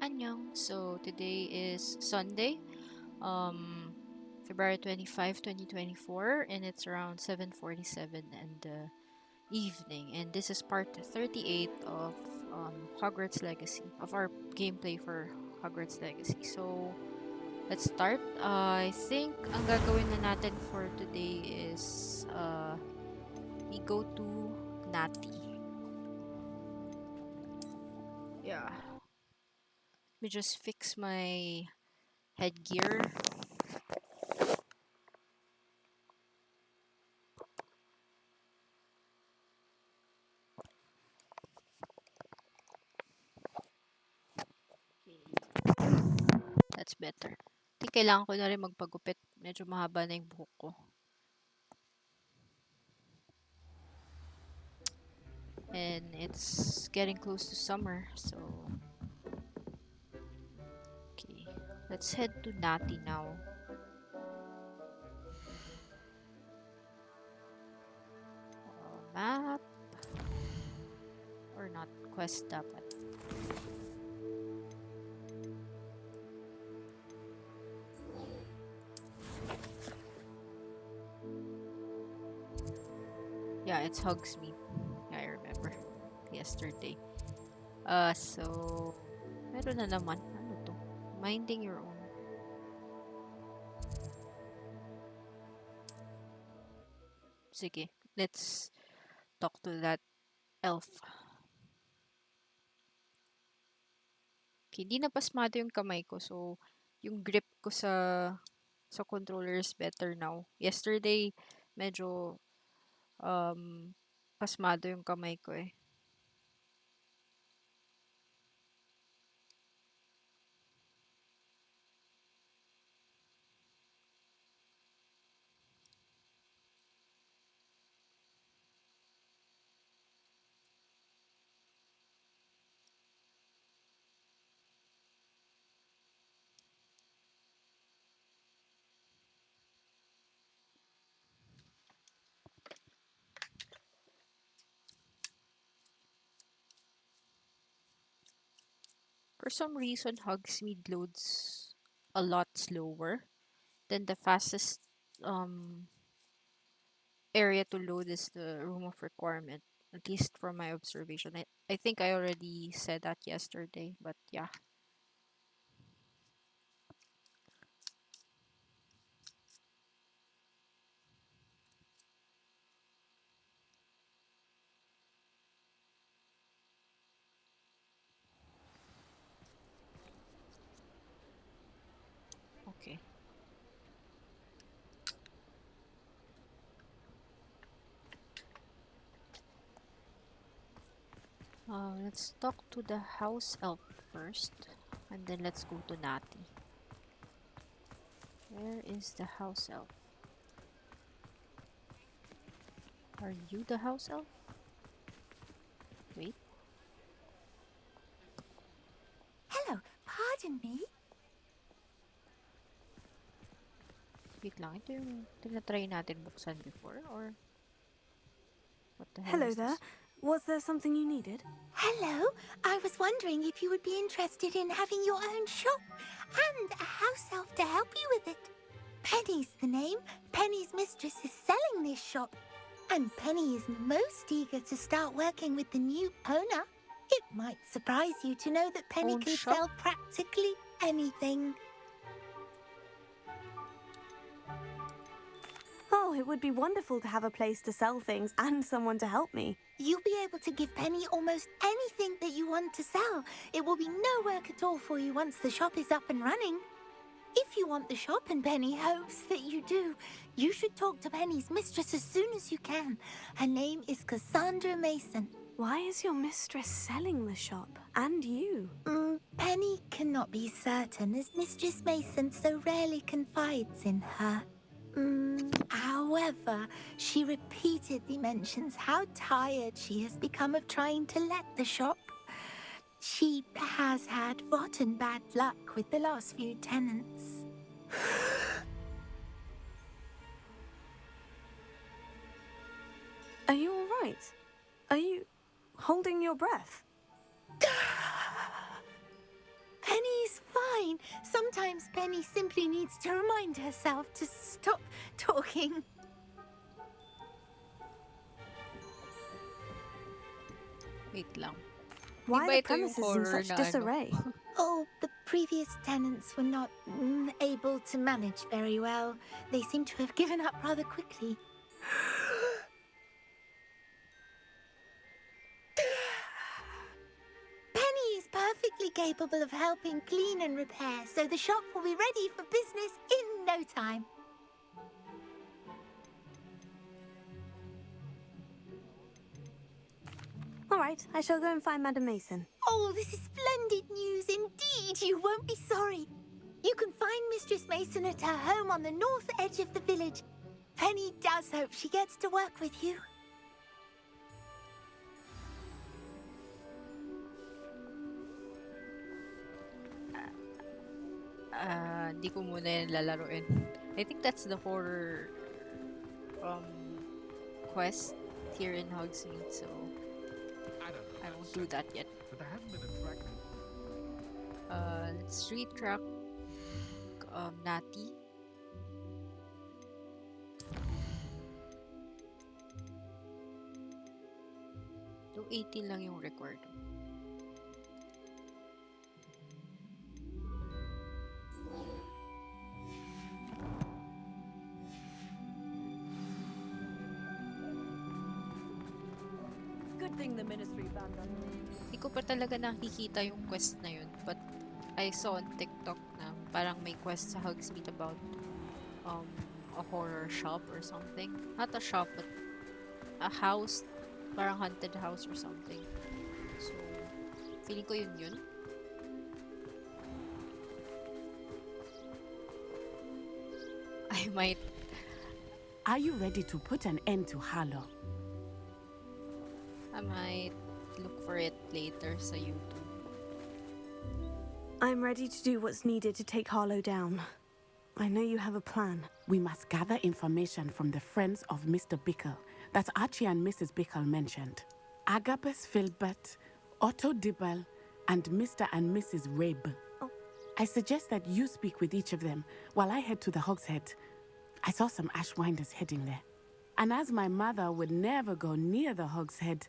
Annyeong. So today is Sunday, um, February 25, 2024, and it's around 7:47 in the evening. And this is part 38 of Hogwarts Legacy, of our gameplay for Hogwarts Legacy. So let's start. I think ang gagawin na natin for today is we go to Nati. Yeah. Let me just fix my headgear. That's better. Kailangan ko na rin magpagupit. Medyo mahaba na yung buhok ko. And it's getting close to summer, so... Okay, let's head to Nati now. Map. Or not, quest dapat. Yeah, it's Hogsmeade. Yeah, I remember. Yesterday. So... Meron na naman. Ano to? Minding your own. Sige, let's talk to that elf. Okay, hindi na pasmado yung kamay ko. So, yung grip ko sa controller is better now. Yesterday, medyo pasmado yung kamay ko eh. For some reason, Hogsmeade loads a lot slower. Then the fastest um, area to load is the room of requirement. At least from my observation. I think I already said that yesterday, but yeah. Okay. Let's talk to the house elf first, and then let's go to Nati. Where is the house elf? Are you the house elf? Wait. Hello, pardon me. Wait lang. Ito yung tinatry natin buksan before, or what the hell Hello is there. this? Was there something you needed? Hello, I was wondering if you would be interested in having your own shop and a house elf to help you with it. Penny's the name. Penny's mistress is selling this shop. And Penny is most eager to start working with the new owner. It might surprise you to know that Penny Own can shop? sell practically anything. Oh, it would be wonderful to have a place to sell things and someone to help me. You'll be able to give Penny almost anything that you want to sell. It will be no work at all for you once the shop is up and running. If you want the shop and Penny hopes that you do, you should talk to Penny's mistress as soon as you can. Her name is Cassandra Mason. Why is your mistress selling the shop? And you? Penny cannot be certain as Mistress Mason so rarely confides in her. However, she repeatedly mentions how tired she has become of trying to let the shop. She has had rotten bad luck with the last few tenants. Are you all right? Are you holding your breath? Penny fine. Sometimes Penny simply needs to remind herself to stop talking. Wait lang. Di Why ba are the ito yung premises in horror such na ano? disarray? Oh, the previous tenants were not able to manage very well. They seem to have given up rather quickly. Penny is perfectly capable of helping clean and repair, so the shop will be ready for business in no time. All right, I shall go and find Madam Mason. Oh, this is splendid news indeed. You won't be sorry. You can find Mistress Mason at her home on the north edge of the village. Penny does hope she gets to work with you. Di ko muna yan lalaruin. I think that's the horror um quest here in Hogsmeade, so I won't do that yet. But I haven't been attracted. Let's retrack Natty. To 18 lang yung record. Good thing the ministry found us. Hindi ko pa talaga nakikita yung quest na yun, but I saw on TikTok na parang may quest sa Hogsmeade about a horror shop or something. Not a shop, but a house, parang haunted house or something. So, feeling ko yun. I might. Are you ready to put an end to Harlow? I might look for it later sa YouTube. I'm ready to do what's needed to take Harlow down. I know you have a plan. We must gather information from the friends of Mr. Bickle that Archie and Mrs. Bickle mentioned. Agabus Filbert, Otto Dibble, and Mr. and Mrs. Rabe. Oh. I suggest that you speak with each of them while I head to the Hogshead. I saw some Ashwinders heading there. And as my mother would never go near the Hogshead...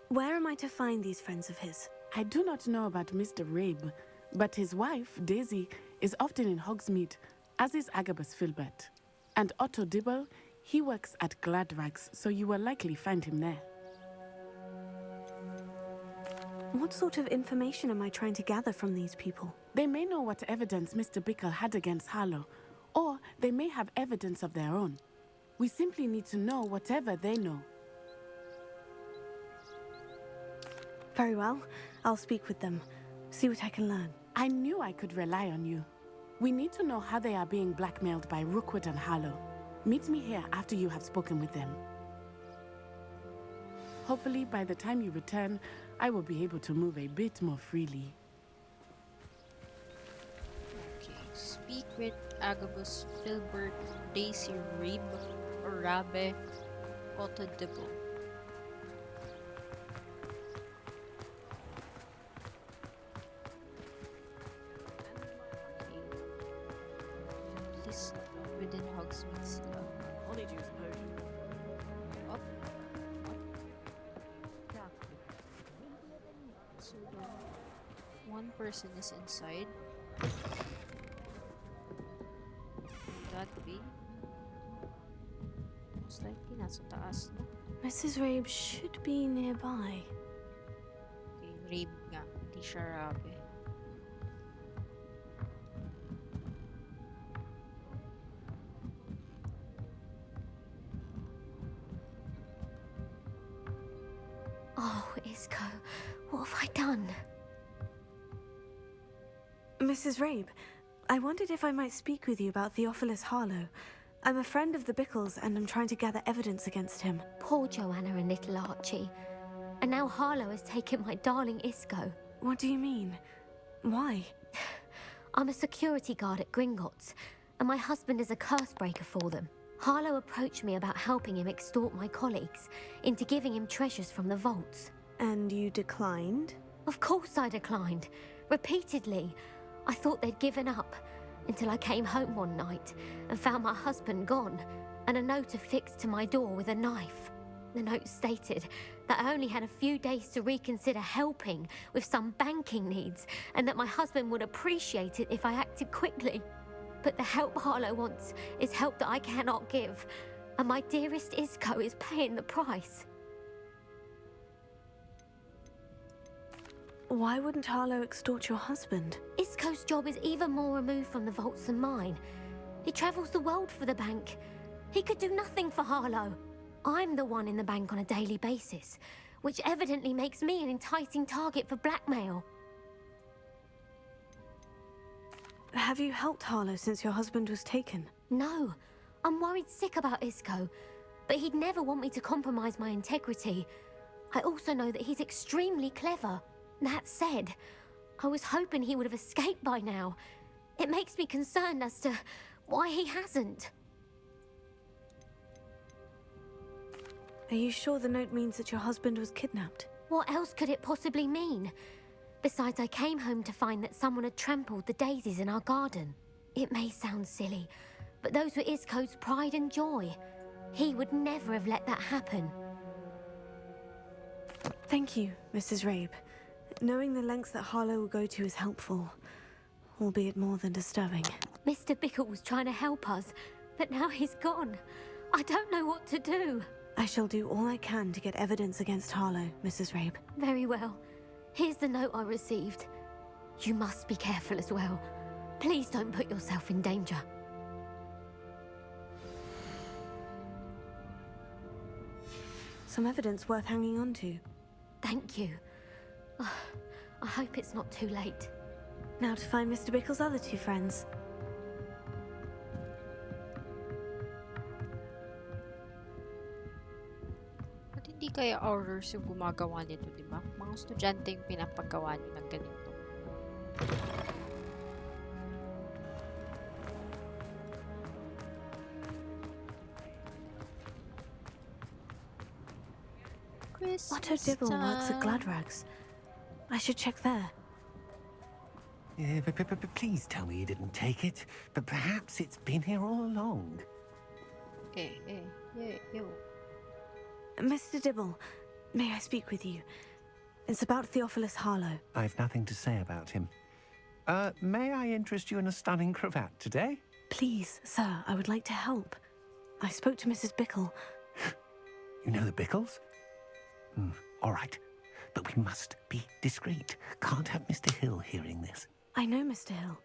Where am I to find these friends of his? I do not know about Mr. Rabe, but his wife, Daisy, is often in Hogsmeade, as is Agabus Filbert. And Otto Dibble, he works at Gladrags, so you will likely find him there. What sort of information am I trying to gather from these people? They may know what evidence Mr. Bickle had against Harlow, or they may have evidence of their own. We simply need to know whatever they know. Very well. I'll speak with them. See what I can learn. I knew I could rely on you. We need to know how they are being blackmailed by Rookwood and Harlow. Meet me here after you have spoken with them. Hopefully, by the time you return, I will be able to move a bit more freely. Okay, speak with Agabus Filbert, Daisy Rabe, or Rabe, Otto Dibble. List within Hogsmeade sila. Honeydew potion. Up. So one person is inside. That way. Most likely nasa taas, no? Mrs. Rabe should be nearby. Okay, Rabe nga. Hindi siya Rabe. Oh, Isco, what have I done? Mrs. Rabe, I wondered if I might speak with you about Theophilus Harlow. I'm a friend of the Bickles and I'm trying to gather evidence against him. Poor Joanna and little Archie. And now Harlow has taken my darling Isco. What do you mean? Why? I'm a security guard at Gringotts, and my husband is a curse breaker for them. Harlow approached me about helping him extort my colleagues into giving him treasures from the vaults. And you declined? Of course I declined. Repeatedly. I thought they'd given up. Until I came home one night and found my husband gone and a note affixed to my door with a knife. The note stated that I only had a few days to reconsider helping with some banking needs and that my husband would appreciate it if I acted quickly. But the help Harlow wants is help that I cannot give, and my dearest Isco is paying the price. Why wouldn't Harlow extort your husband? Isco's job is even more removed from the vaults than mine. He travels the world for the bank. He could do nothing for Harlow. I'm the one in the bank on a daily basis, which evidently makes me an enticing target for blackmail. Have you helped Harlow since your husband was taken? No, I'm worried sick about Isco, but he'd never want me to compromise my integrity. I also know that he's extremely clever. That said, I was hoping he would have escaped by now. It makes me concerned as to why he hasn't. Are you sure the note means that your husband was kidnapped? What else could it possibly mean? Besides, I came home to find that someone had trampled the daisies in our garden. It may sound silly, but those were Isco's pride and joy. He would never have let that happen. Thank you, Mrs. Rabe. Knowing the lengths that Harlow will go to is helpful, albeit more than disturbing. Mr. Bickle was trying to help us, but now he's gone. I don't know what to do. I shall do all I can to get evidence against Harlow, Mrs. Rabe. Very well. Here's the note I received. You must be careful as well. Please don't put yourself in danger. Some evidence worth hanging on to. Thank you. I hope it's not too late. Now to find Mr. Bickle's other two friends. At hindi kaya aurors yung gumagawa nito, di ba? Mga estudyante yung pinapagawa nyo ng ganito. Otto Dibble works at Gladrags. I should check there. But please tell me you didn't take it. But perhaps it's been here all along. Ew. Mr. Dibble, may I speak with you? It's about Theophilus Harlow. I've nothing to say about him. May I interest you in a stunning cravat today? Please, sir, I would like to help. I spoke to Mrs. Bickle. You know the Bickles? All right. But we must be discreet. Can't have Mr. Hill hearing this. I know Mr. Hill.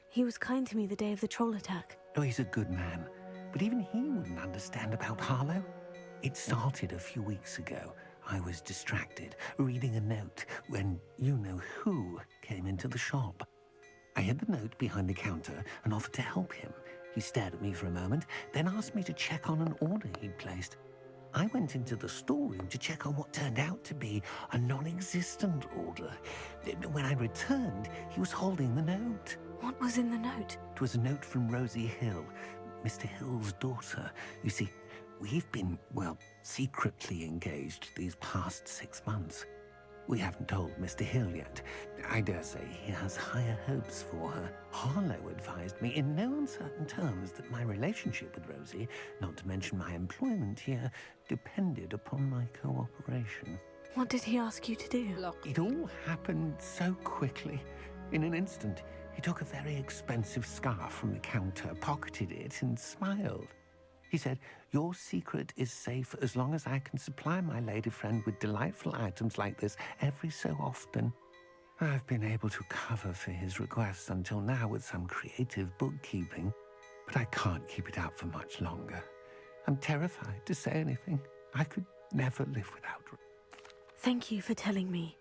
He was kind to me the day of the troll attack. Oh, he's a good man. But even he wouldn't understand about Harlow. It started a few weeks ago. I was distracted, reading a note, when you-know-who came into the shop. I hid the note behind the counter and offered to help him. He stared at me for a moment, then asked me to check on an order he'd placed. I went into the storeroom to check on what turned out to be a non-existent order. When I returned, he was holding the note. What was in the note? It was a note from Rosie Hill, Mr. Hill's daughter. You see, we've been, well, secretly engaged these past 6 months. We haven't told Mr. Hill yet. I dare say he has higher hopes for her. Harlow advised me in no uncertain terms that my relationship with Rosie, not to mention my employment here, depended upon my cooperation. What did he ask you to do? It all happened so quickly. In an instant, he took a very expensive scarf from the counter, pocketed it, and smiled. He said, "Your secret is safe as long as I can supply my lady friend with delightful items like this every so often." I've been able to cover for his requests until now with some creative bookkeeping, but I can't keep it up for much longer. I'm terrified to say anything. I could never live without her. Thank you for telling me.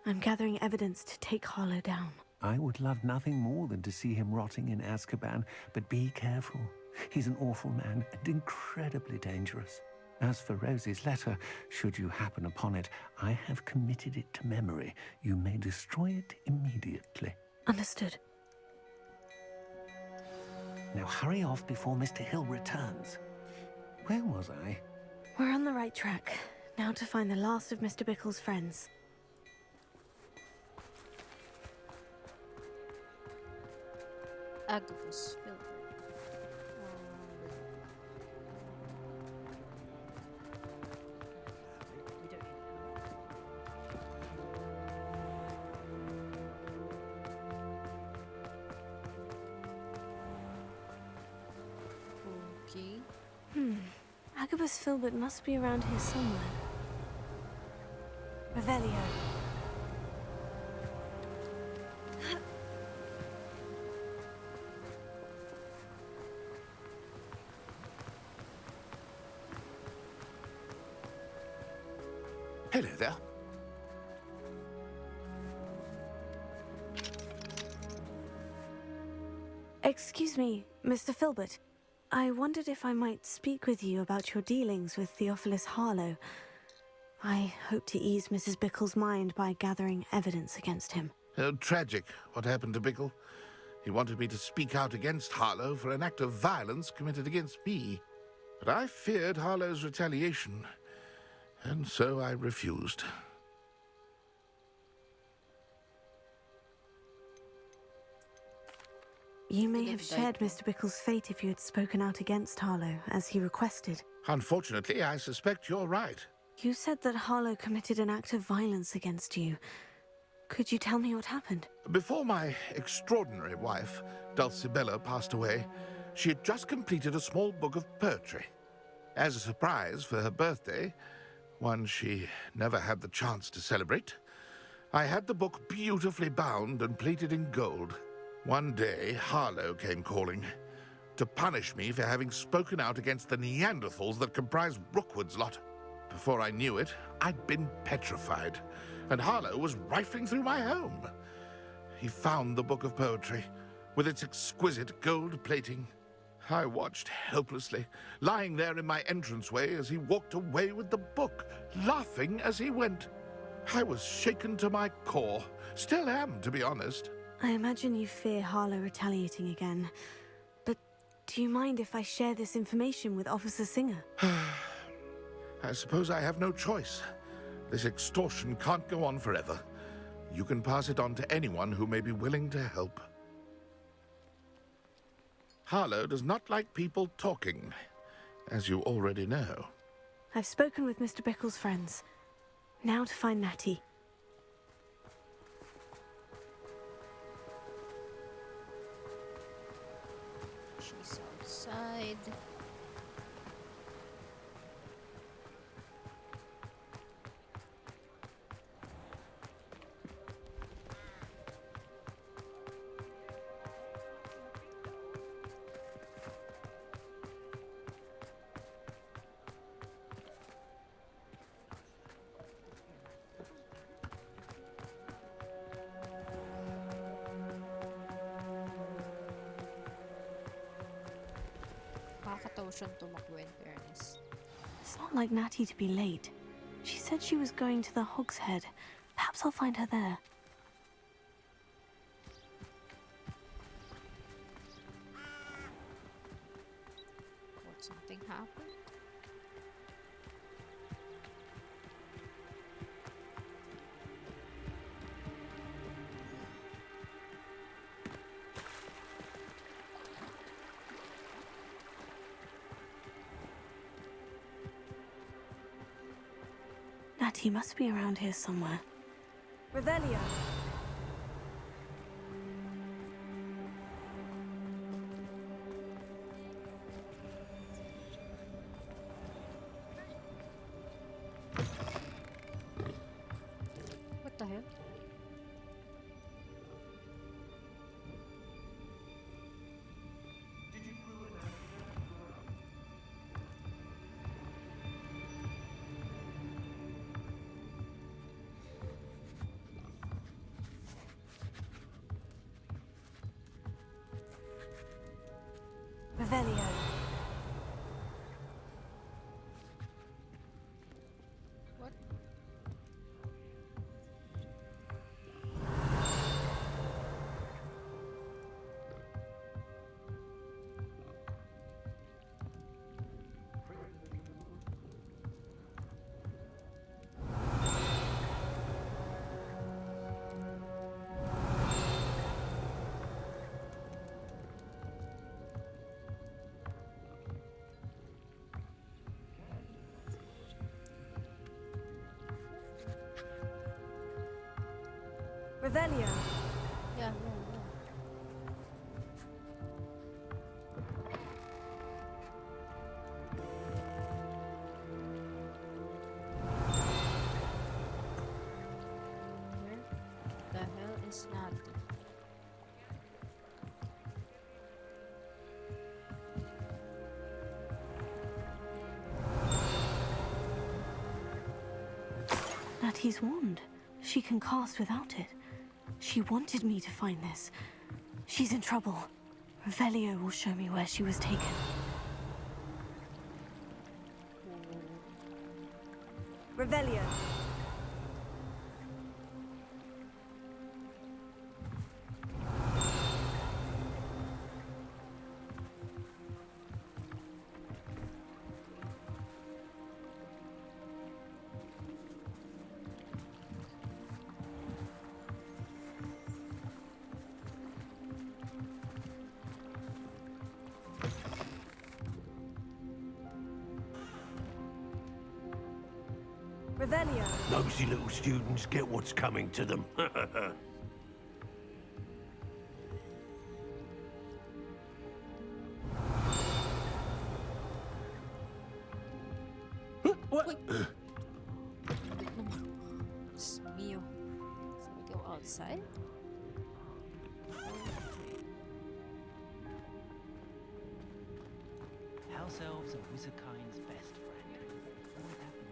I'm gathering evidence to take Harlow down. I would love nothing more than to see him rotting in Azkaban, but be careful. He's an awful man and incredibly dangerous. As for Rosie's letter, should you happen upon it, I have committed it to memory. You may destroy it immediately. Understood. Now hurry off before Mr. Hill returns. Where was I? We're on the right track. Now to find the last of Mr. Bickle's friends. Agabus Filbert. We don't need that. Okay. Agabus Filbert must be around here somewhere. Revelio. Hello there. Excuse me, Mr. Filbert. I wondered if I might speak with you about your dealings with Theophilus Harlow. I hope to ease Mrs. Bickle's mind by gathering evidence against him. Tragic, what happened to Bickle. He wanted me to speak out against Harlow for an act of violence committed against me. But I feared Harlow's retaliation, and so I refused. You may have shared Mr. Bickle's fate if you had spoken out against Harlow, as he requested. Unfortunately, I suspect you're right. You said that Harlow committed an act of violence against you. Could you tell me what happened? Before my extraordinary wife, Dulcibella, passed away, she had just completed a small book of poetry. As a surprise for her birthday, one she never had the chance to celebrate, I had the book beautifully bound and plated in gold. One day, Harlow came calling to punish me for having spoken out against the Neanderthals that comprise Rookwood's lot. Before I knew it, I'd been petrified, and Harlow was rifling through my home. He found the book of poetry, with its exquisite gold plating. I watched helplessly, lying there in my entranceway as he walked away with the book, laughing as he went. I was shaken to my core. Still am, to be honest. I imagine you fear Harlow retaliating again. But do you mind if I share this information with Officer Singer? I suppose I have no choice. This extortion can't go on forever. You can pass it on to anyone who may be willing to help. Harlow does not like people talking, as you already know. I've spoken with Mr. Bickle's friends. Now to find Natty. She's outside. Nakakatawa siyang tumakbo, in fairness. It's not like Natty to be late. She said she was going to the Hog's Head. Perhaps I'll find her there. What, something happened? Natty must be around here somewhere. Revelio. What the hell? Revelio. What? Revelio. Yeah, yeah, yeah. Where the hell is Natty? Natty's wand. She can cast without it. She wanted me to find this. She's in trouble. Revelio will show me where she was taken. Revelio. Revelio. Nosy little students get what's coming to them. What? Wait naman. Diyos mio. So we go outside? House elves are Wizardkind's best friend. Always have been.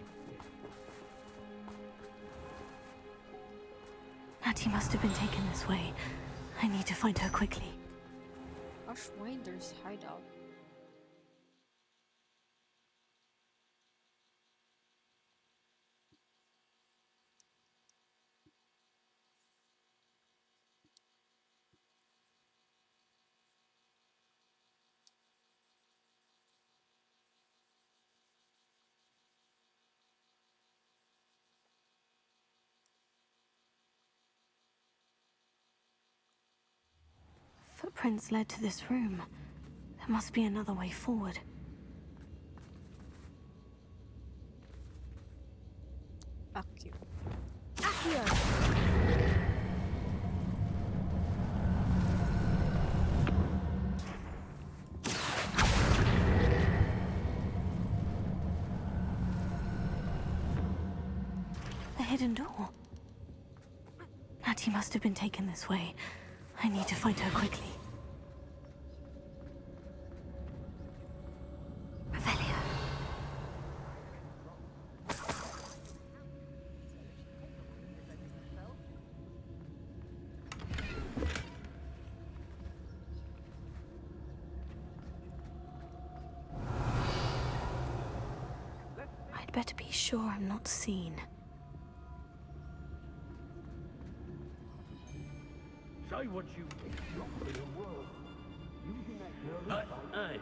Natty must have been taken this way. I need to find her quickly. Ashwinder's hideout. Footprints led to this room. There must be another way forward. Accio. The hidden door. Natty must have been taken this way. I need to find her quickly. Revelio. I'd better be sure I'm not seen. Say what you in the world. Using that hey.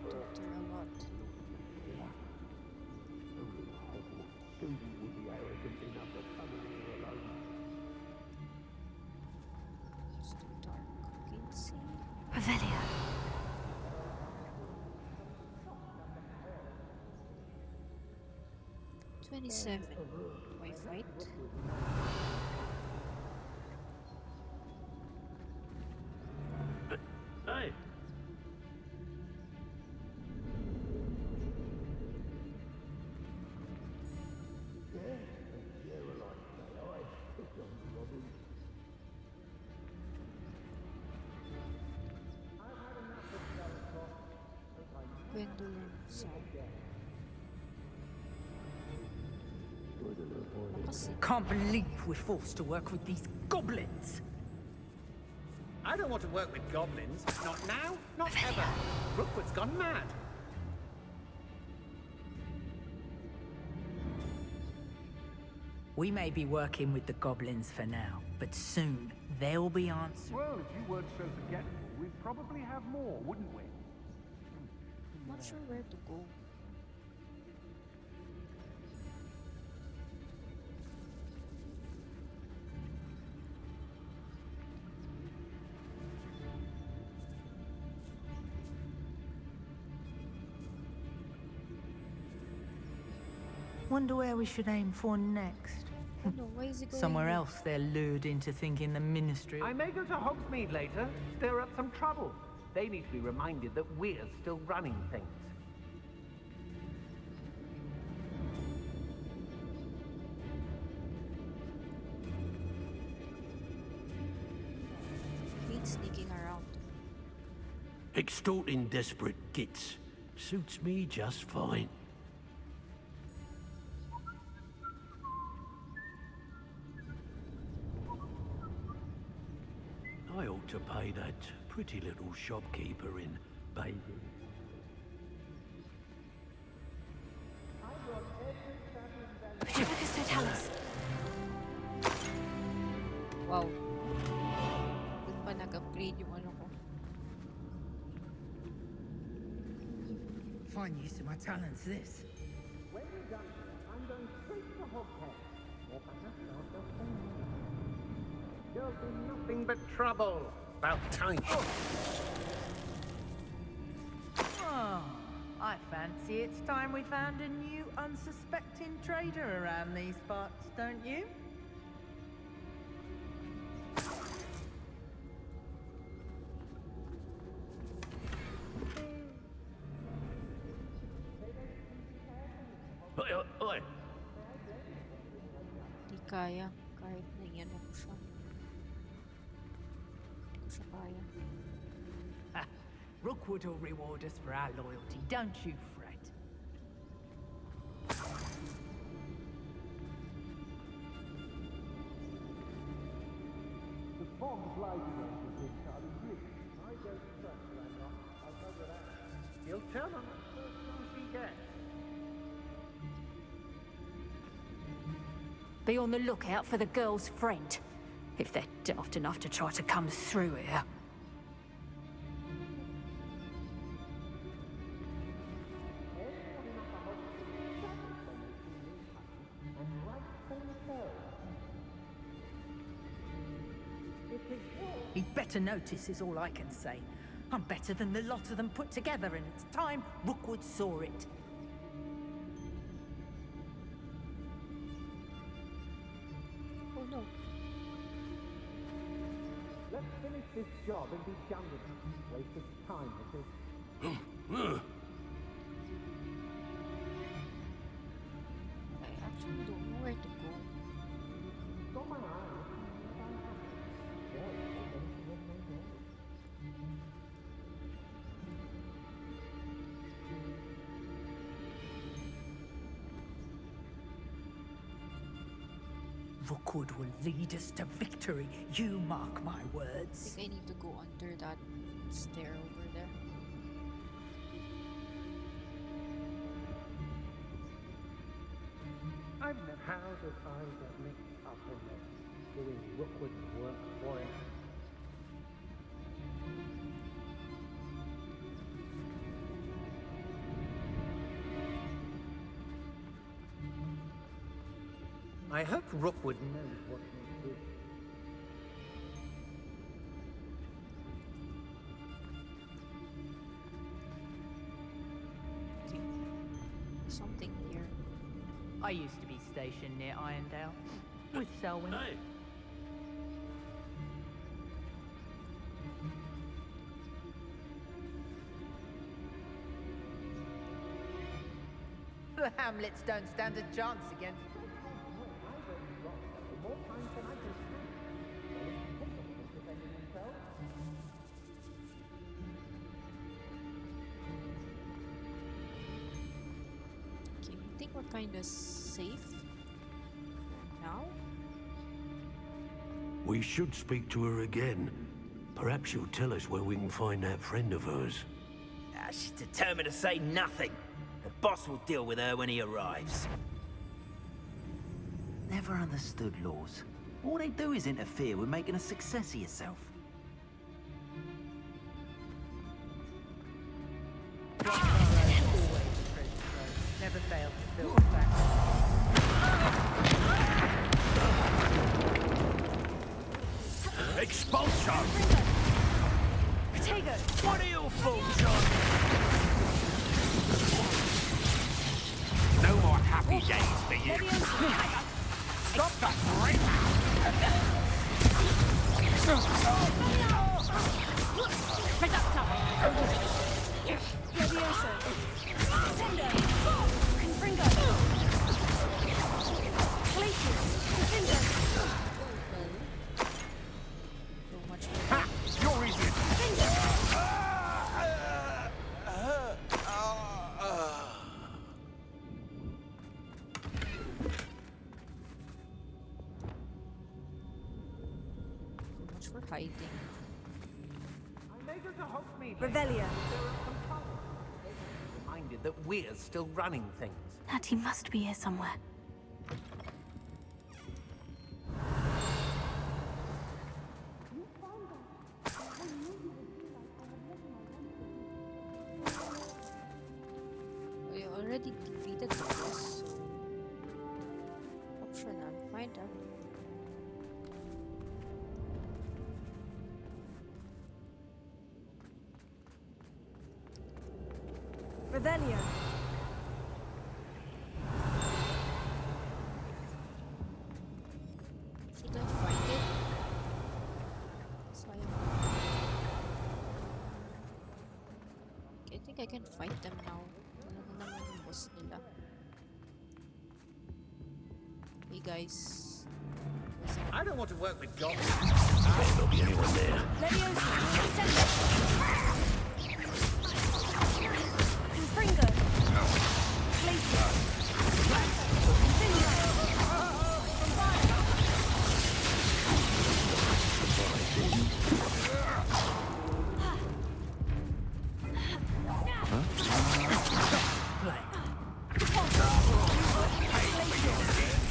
Talked to her a lot. Student would be arrogant enough to come in here alone. It's too dark. Can't see. Revelio. 27. Do I fight? Hey. Gwendolyn song. Makasi. Can't believe we're forced to work with these goblins. I don't want to work with goblins. Not now, not ever. Rookwood's gone mad. We may be working with the goblins for now, but soon they'll be answered. Well, if you weren't so forgetful, we'd probably have more, wouldn't we? Not sure where to go. Wonder where we should aim for next. Oh no, why is he going Somewhere there? else they're lured into thinking the Ministry... I may go to Hogsmeade later, stir up some trouble. They need to be reminded that we're still running things. He's sneaking around. Extorting desperate gits suits me just fine. I ought to pay that pretty little shopkeeper in baby. Petrificus Totalis. Wow. Doon pa nag-upgrade yung ano ko. Fine use of my talents, this. When we're done, I'm going straight to Hoghead. Or perhaps I'll just stay. There'll be nothing but trouble. About time. Oh, I fancy it's time we found a new unsuspecting trader around these parts, don't you? Oi, oi. Di kaya. Kahit na yan ako siya. Hindi ko siya kaya. Rookwood will reward us for our loyalty, don't you fret. The bomb's lighting us in Charlie Bridge. I don't trust Landlock. I'll tell you that. He'll turn on us first chance he gets. Be on the lookout for the girl's friend, if they're daft enough to try to come through here. He'd better notice is all I can say. I'm better than the lot of them put together, and it's time Rookwood saw it. Oh no. Let's finish this job and be done with it. Waste of time, this is. I actually don't know where to go. Got my eye on it. Yeah, I'm going to get my job. Rookwood will lead us to victory, you mark my I words. think I need to go under that stair over there. I've met how did I get mixed up in this, doing Rookwood's work for him. I hope Rookwood knows what he did. Something here. I used to be stationed near Irondale with Selwyn. Hey, The Hamlets don't stand a chance against. More time than I can stand. Well, it's impossible to defend themselves. Okay, I think we're kind of safe now. we should speak to her again. Perhaps she'll tell us where we can find that friend of hers. She's determined to say nothing. The boss will deal with her when he arrives. Never understood laws. All they do is interfere with making a success of yourself. Never failed to fill the facts. Expulsion! Protego! What are you fools on? No more happy days for you. Stop that right Levioso. Sendo. Confringo. Glacius. Defender. So much Ha! You're easy. for hiding. I made it to Hogsmeade. Revelio. There are some trouble. Reminded that we're still running things. Natty must be here somewhere. We already defeated the boss, so optional. Find out. Revelio. Should I find it? Sayang. Okay, I think I can fight them now. Wala na naman yung boss nila. Hey guys. I don't want to work with goblins. There'll be anyone there. Levioso. Descendo. Confringo. Glacius.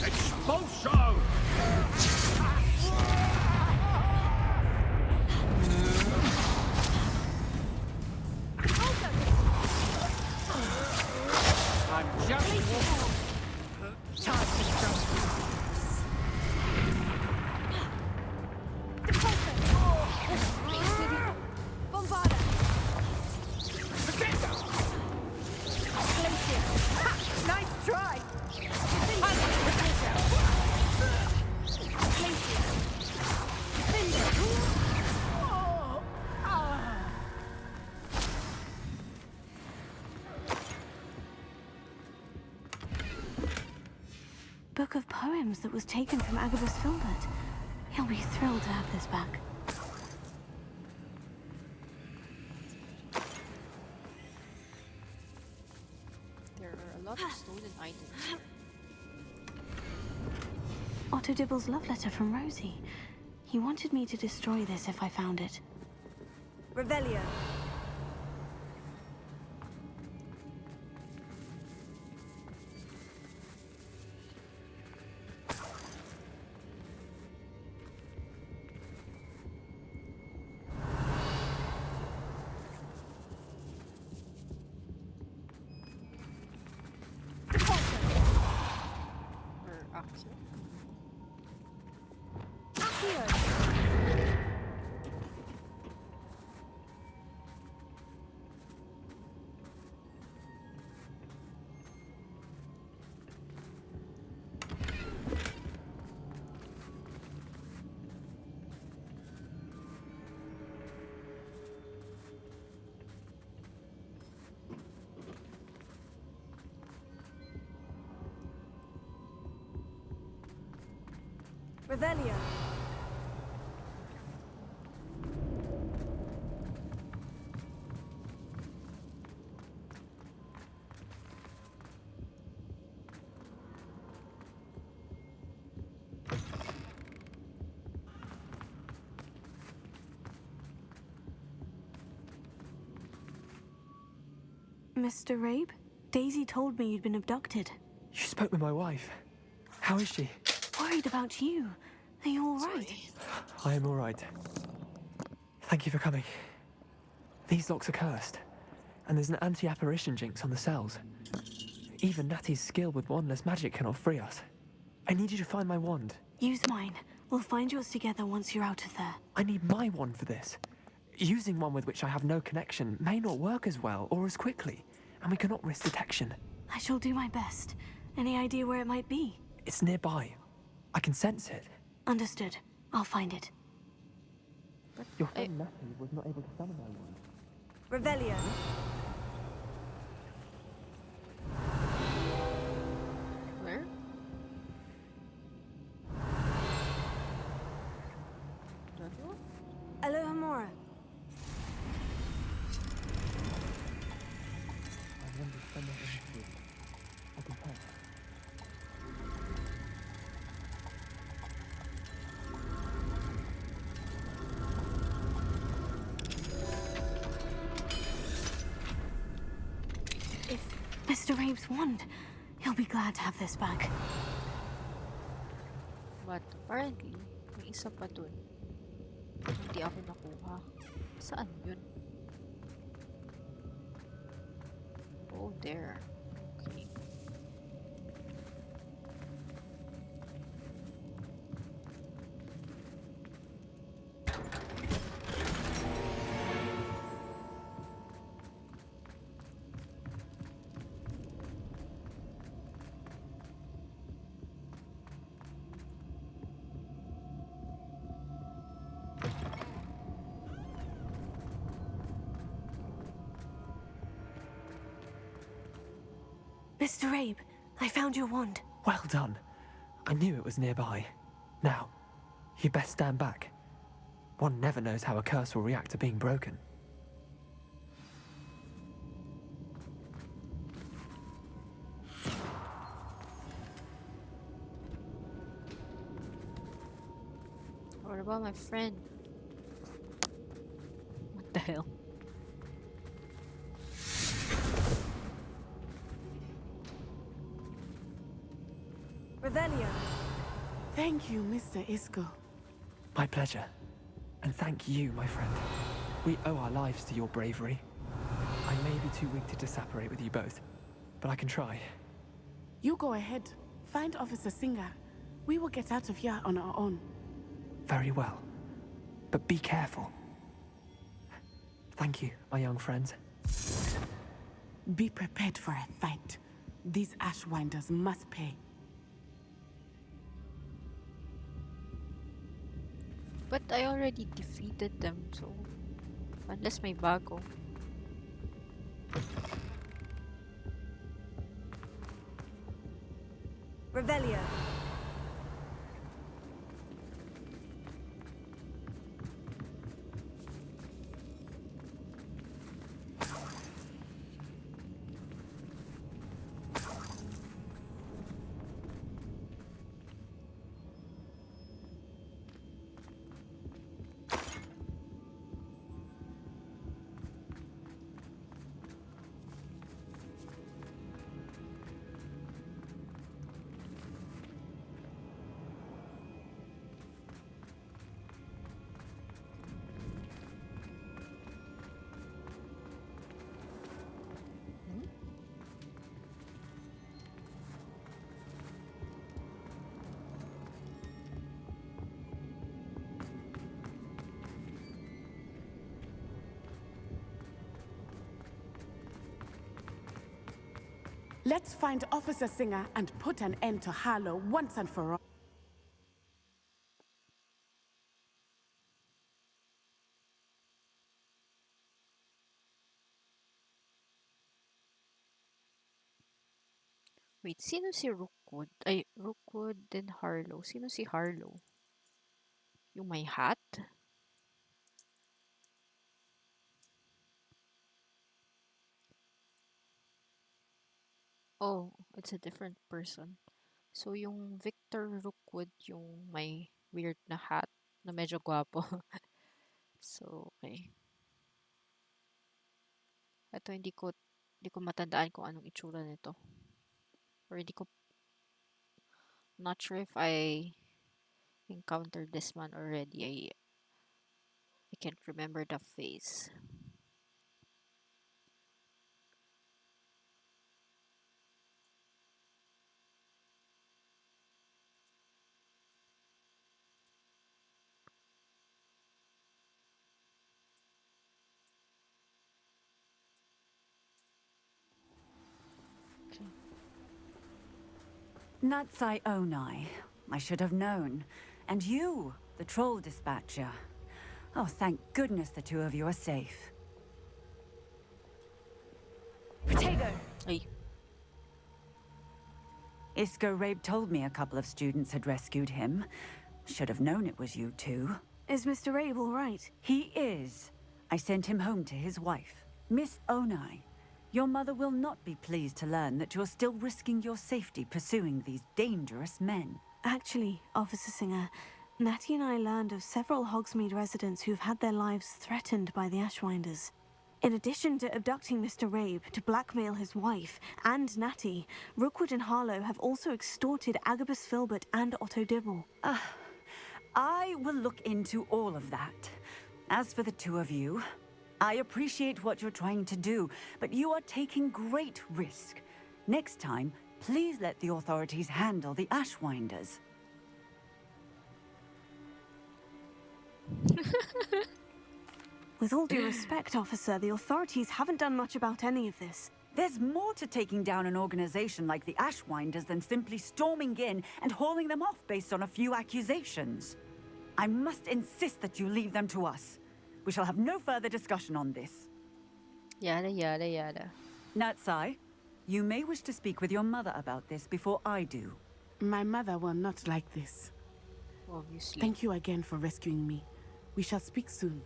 Expulso! I'm just time to jump. Bombarda. Nice try! Book of poems that was taken from Agabus Filbert. He'll be thrilled to have this back. There are a lot of stolen items. Otto Dibble's love letter from Rosie. He wanted me to destroy this if I found it. Revelio. Or Accio. Revelio. Mr. Rabe? Daisy told me you'd been abducted. You spoke with my wife. How is she? Worried about you. Are you all right? I am all right. Thank you for coming. These locks are cursed, and there's an anti-apparition jinx on the cells. Even Natty's skill with wandless magic cannot free us. I need you to find my wand. Use mine. We'll find yours together once you're out of there. I need my wand for this. Using one with which I have no connection may not work as well or as quickly, and we cannot risk detection. I shall do my best. Any idea where it might be? It's nearby. I can sense it. Understood. I'll find it. Your friend Natty was not able to summon my wand. Revelio. Where? Alohomora. I wonder somewhere in this room. I can tell. Mr. Rabe's wand. He'll be glad to have this back. But apparently, may isa pa dun. Hindi ako nakuha. Saan yun? Oh, there. Okay. Mr. Rabe, I found your wand. Well done. I knew it was nearby. Now, you best stand back. One never knows how a curse will react to being broken. What about my friend? What the hell? Revelio. Thank you, Mr. Isco. My pleasure. And thank you, my friend. We owe our lives to your bravery. I may be too weak to disapparate with you both, but I can try. You go ahead. Find Officer Singer. We will get out of here on our own. Very well. But be careful. Thank you, my young friends. Be prepared for a fight. These Ashwinders must pay. But I already defeated them, so... Unless may bago. Revelio. Let's find Officer Singer and put an end to Harlow once and for all. Wait, sino si Rookwood? Ay, Rookwood, then Harlow. Sino si Harlow? Yung may hat? Oh, it's a different person. So, yung Victor Rookwood, yung may weird na hat, na medyo gwapo. So, okay. Ito, hindi ko matandaan kung anong itsura nito. Or hindi ko, not sure if I encountered this man already. I can't remember the face. Natsai Onai, I should have known. And you, the troll dispatcher. Oh, thank goodness the two of you are safe. Potato! Ay. Isco Rabe told me a couple of students had rescued him. Should have known it was you two. Is Mr. Rabe all right? He is. I sent him home to his wife. Miss Onai, your mother will not be pleased to learn that you're still risking your safety pursuing these dangerous men. Actually, Officer Singer, Natty and I learned of several Hogsmeade residents who've had their lives threatened by the Ashwinders. In addition to abducting Mr. Rabe to blackmail his wife and Natty, Rookwood and Harlow have also extorted Agabus Filbert and Otto Dibble. I will look into all of that. As for the two of you, I appreciate what you're trying to do, but you are taking great risk. Next time, please let the authorities handle the Ashwinders. With all due respect, officer, the authorities haven't done much about any of this. There's more to taking down an organization like the Ashwinders than simply storming in and hauling them off based on a few accusations. I must insist that you leave them to us. We shall have no further discussion on this. Yada, yada, yada. Natsai, you may wish to speak with your mother about this before I do. My mother will not like this. Obviously. Thank you again for rescuing me. We shall speak soon.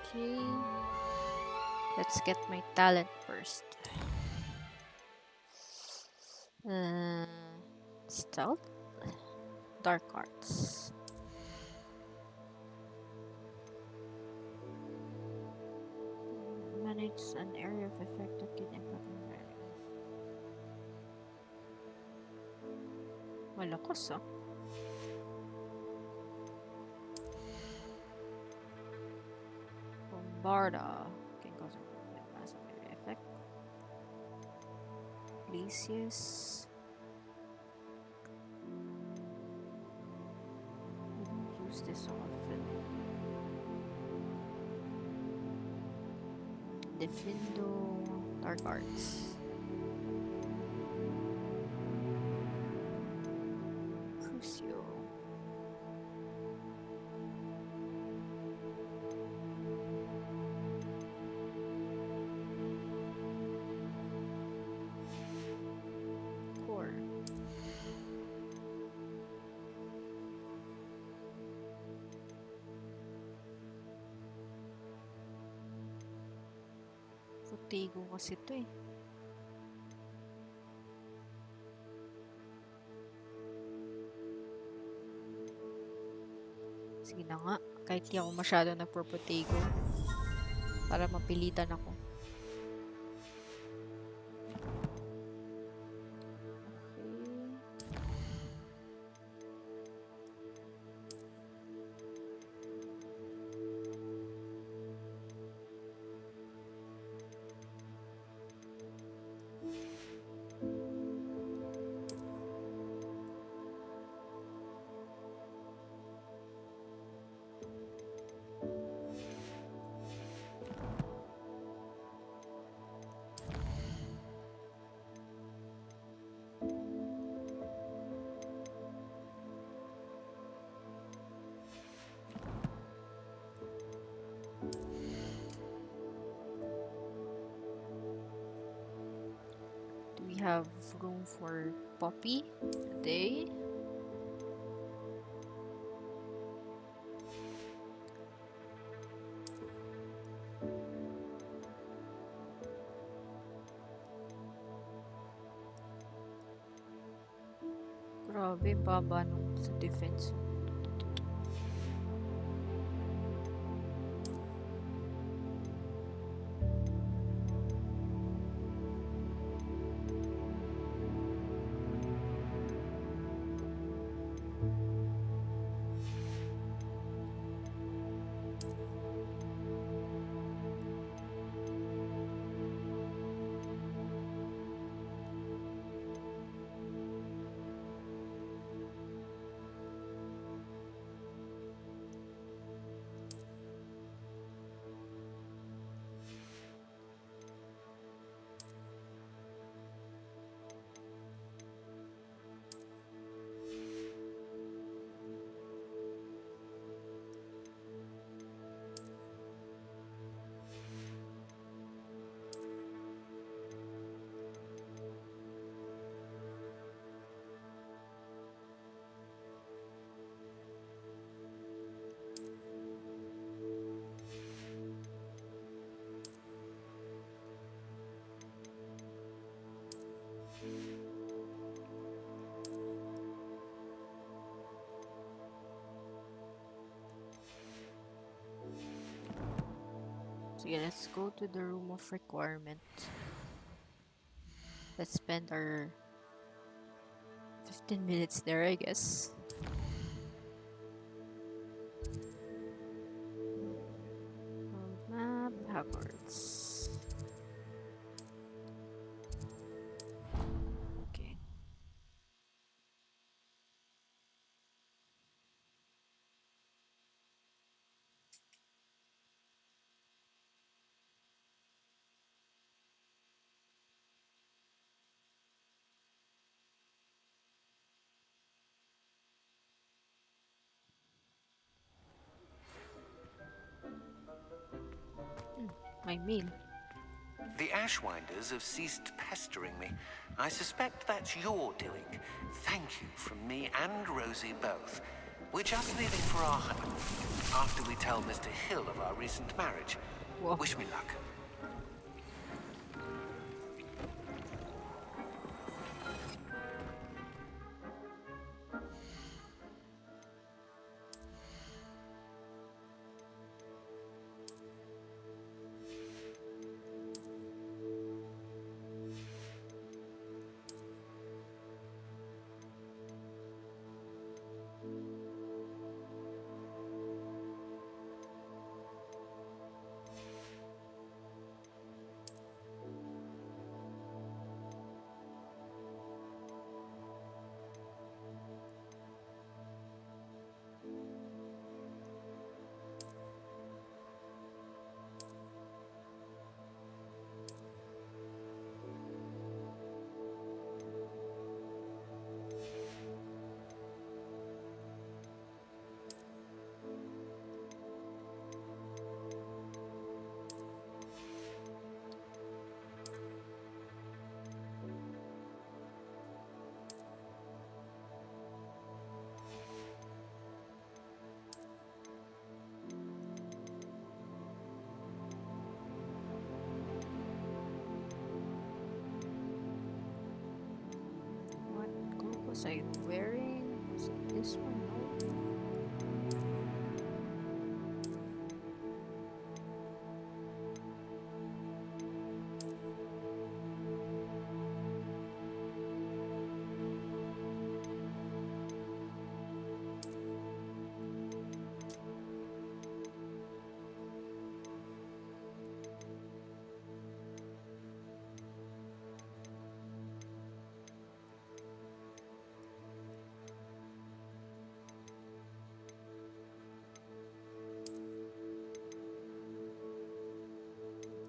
Okay. Let's get my talent first. Stealth? Dark arts. Manage an area of effect that can impact environment. Malakas ah. Bombarda can cause a massive area effect. Glacius. We don't use this often. Defindo, Dark Arts. Crucio. Core. Potago kasi ito eh. Sige na nga, kahit di ako masyado nagpo-potago para mapilitan ako. We have room for Poppy today. Grabe, baba nung sa defense. Sige, let's go to the room of requirement. Let's spend our 15 minutes there, I guess. Map, Hogwarts. Okay. My meal. The Ashwinders have ceased pestering me. I suspect that's your doing. Thank you from me and Rosie both. We're just leaving for our home after we tell Mr. Hill of our recent marriage. Whoa. Wish me luck. What cloak was I wearing? Was it this one? No.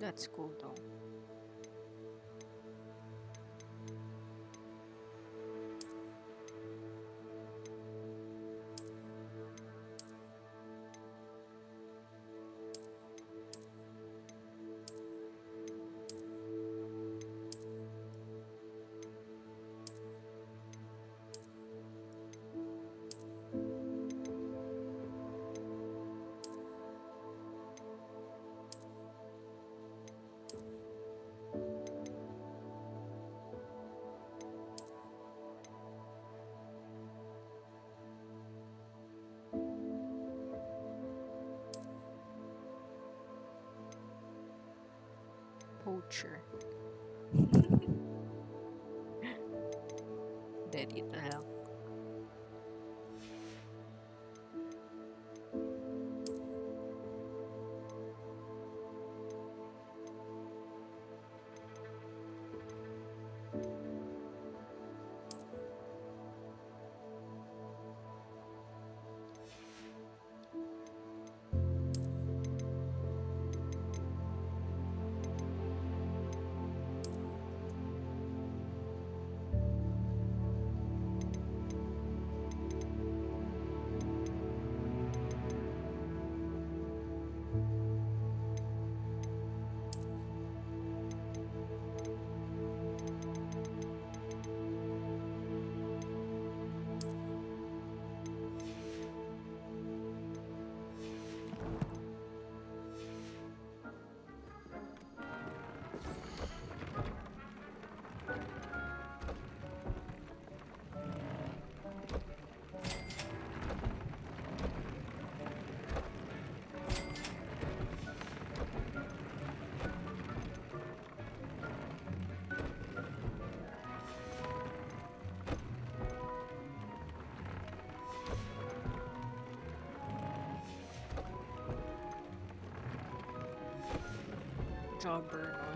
That's cool though. Poacher. Daddy na lang. Jobber, no?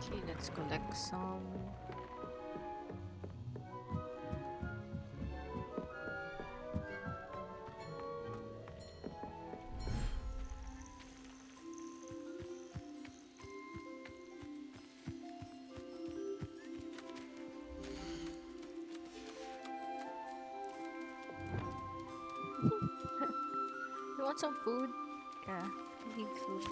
Okay, let's collect some. You want some food? Yeah, leave food.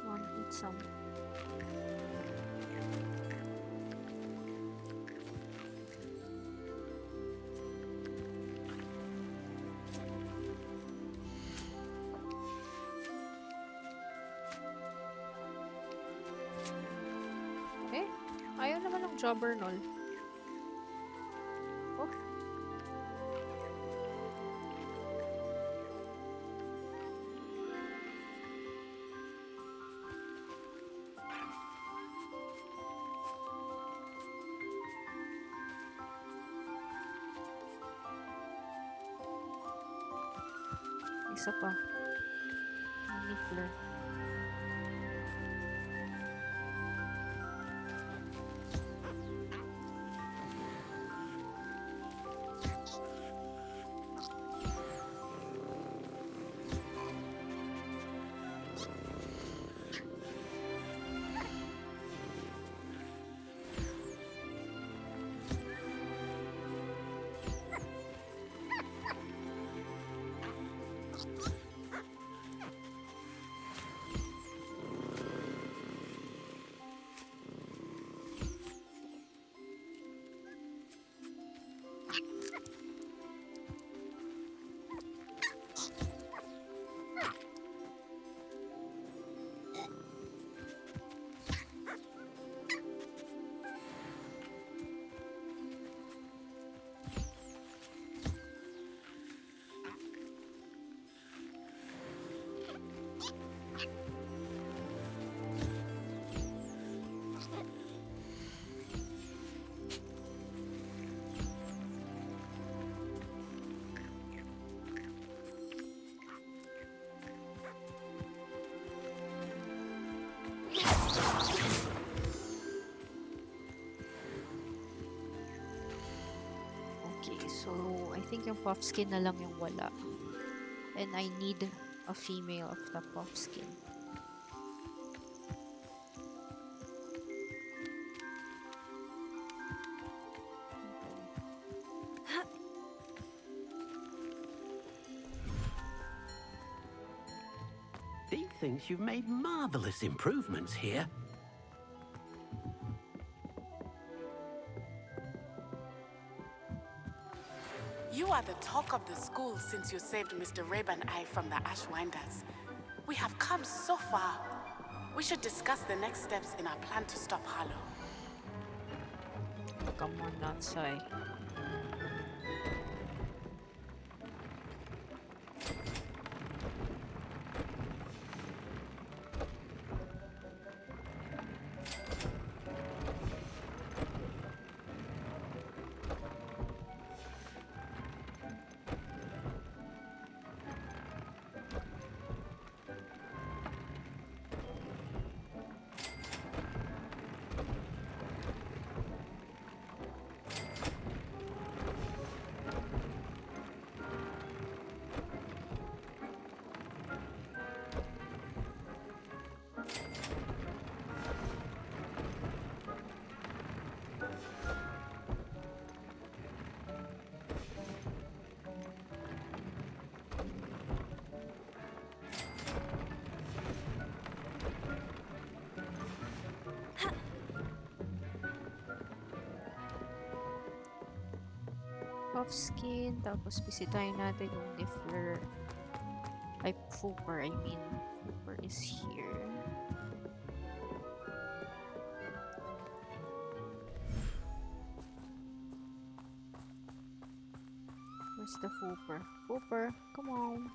Want to eat some? Eh, ayaw naman ng jobber, nol. Oh. Isa pa. Niffler. Okay, so I think yung puff skin na lang yung wala. And I need a female of the puff skin. Dee thinks you've made marvelous improvements here. You are the talk of the school since you saved Mr. Rabe and I from the Ashwinders. We have come so far. We should discuss the next steps in our plan to stop Harlow. Come on outside. Off skin, tapos bisitahin natin yung Niffler. Ay, Fooper, I mean. Fooper is here. Where's the Fooper? Fooper, come on.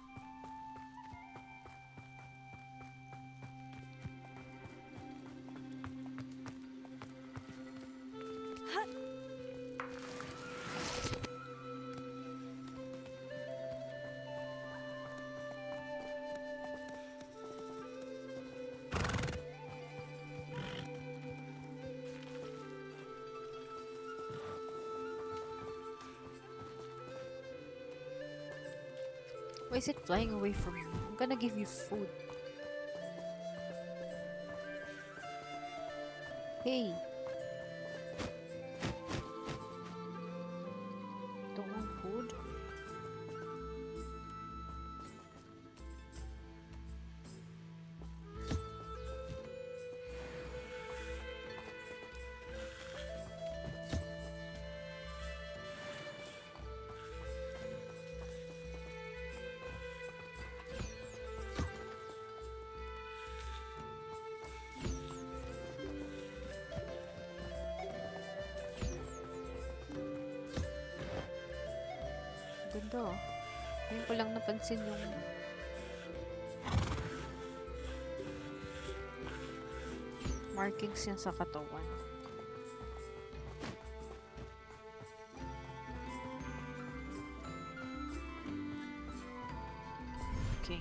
Why is it flying away from me? I'm gonna give you food. Hey. Don't want food? Ganda. Ngayon ko lang napansin yung markings niya sa katawan. Okay.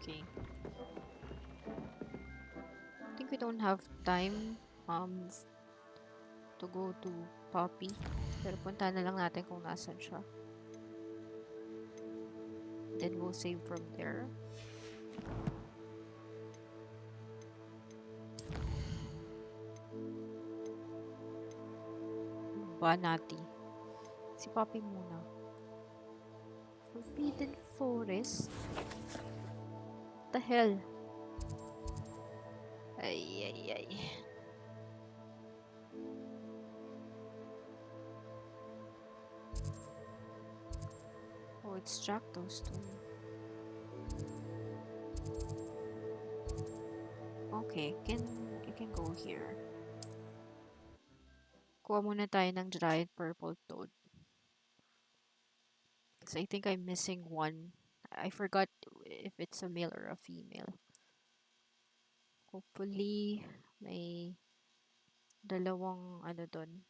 Okay. I think we don't have time to go to Poppy. Pero punta na lang natin kung nasan siya. Then we'll save from there. Banati. Si Poppy muna. Forbidden Forest? What the hell? Ay, ay, ay. Oh, it's Jackdaws too. Okay, I can go here. Kuha muna tayo ng giant purple toad. Because I think I'm missing one. I forgot if it's a male or a female. Hopefully, may dalawang ano dun.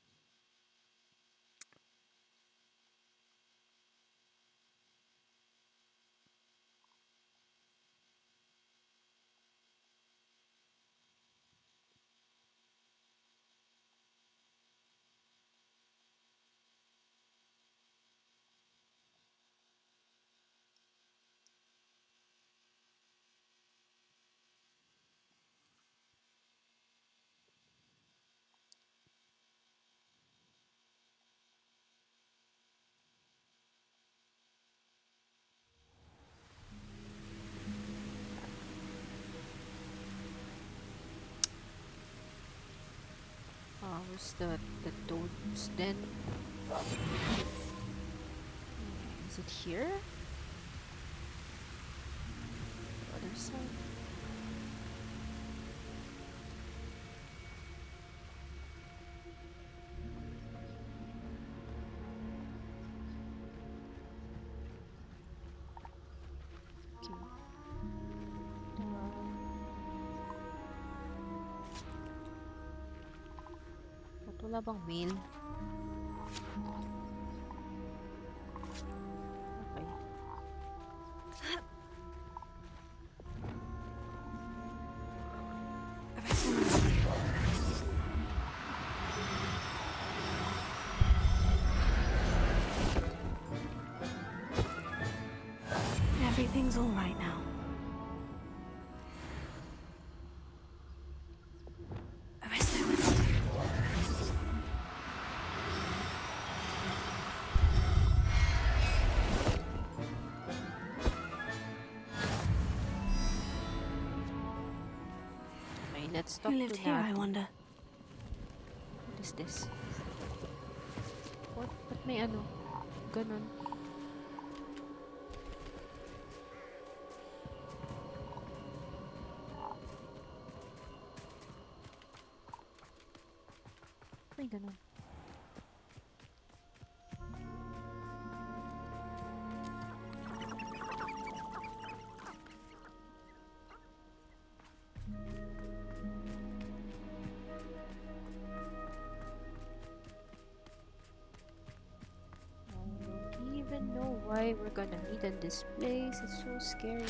It's the toad's den. Is it here? The other side? Wala bang mail? Okay. Everything's all right now. Let's talk Who lived to here, Natty. I wonder? What is this? What? Ba't may ano? Ganon. May ganon. Even know why we're gonna meet in this place. It's so scary.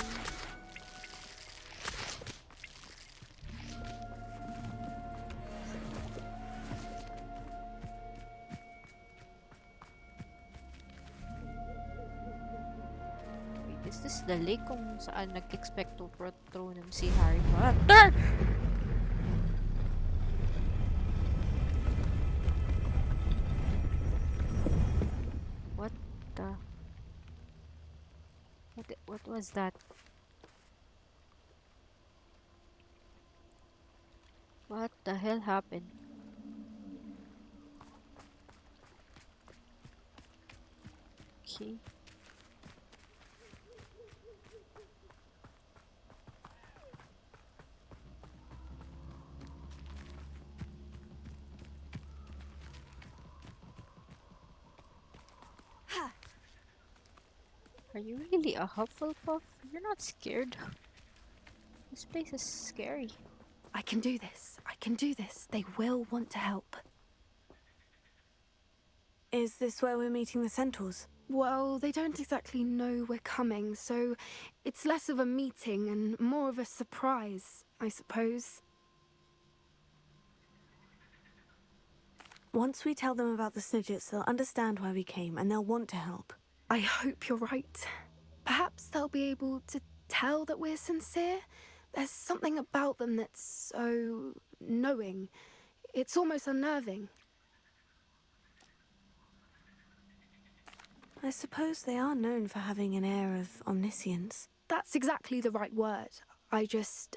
Wait, is this the lake kung saan nag-expect to Patronum si Harry Potter? What the? What was that? What the hell happened? Okay. Are you really a Hufflepuff? You're not scared. This place is scary. I can do this. I can do this. They will want to help. Is this where we're meeting the centaurs? Well, they don't exactly know we're coming, so it's less of a meeting and more of a surprise, I suppose. Once we tell them about the Snidgets, they'll understand why we came and they'll want to help. I hope you're right. Perhaps they'll be able to tell that we're sincere. There's something about them that's so knowing. It's almost unnerving. I suppose they are known for having an air of omniscience. That's exactly the right word. I just...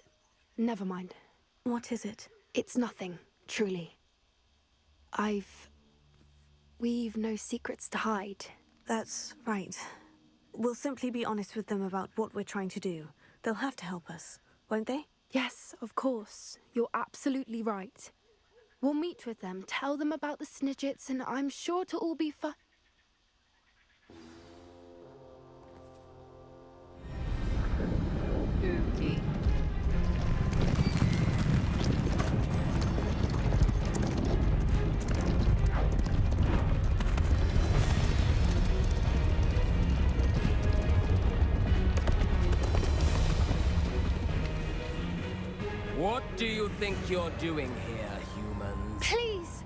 never mind. What is it? It's nothing, truly. We've no secrets to hide. That's right. We'll simply be honest with them about what we're trying to do. They'll have to help us, won't they? Yes, of course. You're absolutely right. We'll meet with them, tell them about the Snidgets, and I'm sure it'll all be fun. Okay. What do you think you're doing here, humans? Please!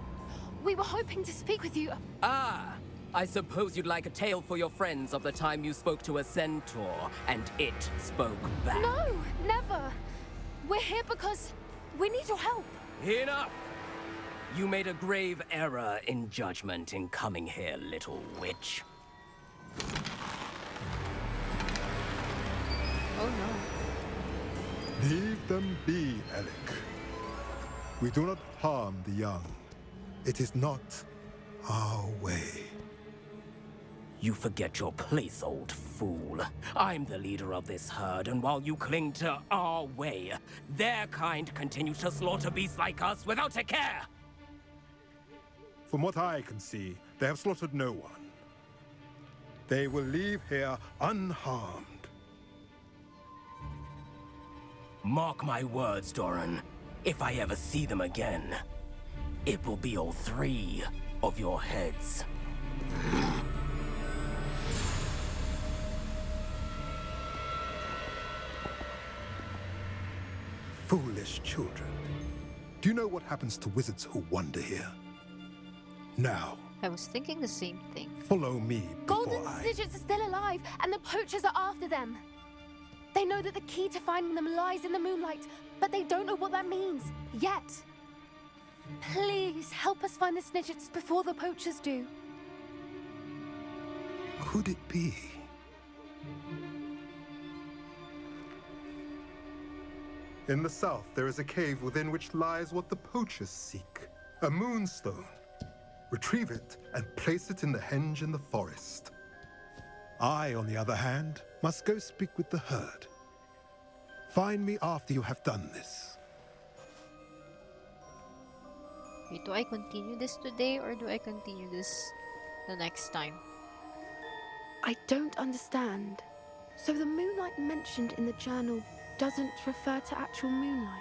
We were hoping to speak with you. Ah! I suppose you'd like a tale for your friends of the time you spoke to a centaur, and it spoke back. No, never. We're here because we need your help. Enough! You made a grave error in judgment in coming here, little witch. Oh no. Leave them be, Alec. We do not harm the young. It is not our way. You forget your place, old fool. I'm the leader of this herd, and while you cling to our way, their kind continue to slaughter beasts like us without a care! From what I can see, they have slaughtered no one. They will leave here unharmed. Mark my words, Doran. If I ever see them again, it will be all 3 of your heads. Foolish children. Do you know what happens to wizards who wander here? Now, I was thinking the same thing. follow me before Golden I... Snidgets are still alive, and the poachers are after them. They know that the key to finding them lies in the moonlight, but they don't know what that means, yet. Please, help us find the Snidgets before the poachers do. Could it be? In the south, there is a cave within which lies what the poachers seek. A moonstone. Retrieve it and place it in the henge in the forest. I, on the other hand, must go speak with the herd. Find me after you have done this. Wait, do I continue this today or do I continue this the next time? I don't understand. So the moonlight mentioned in the journal doesn't refer to actual moonlight,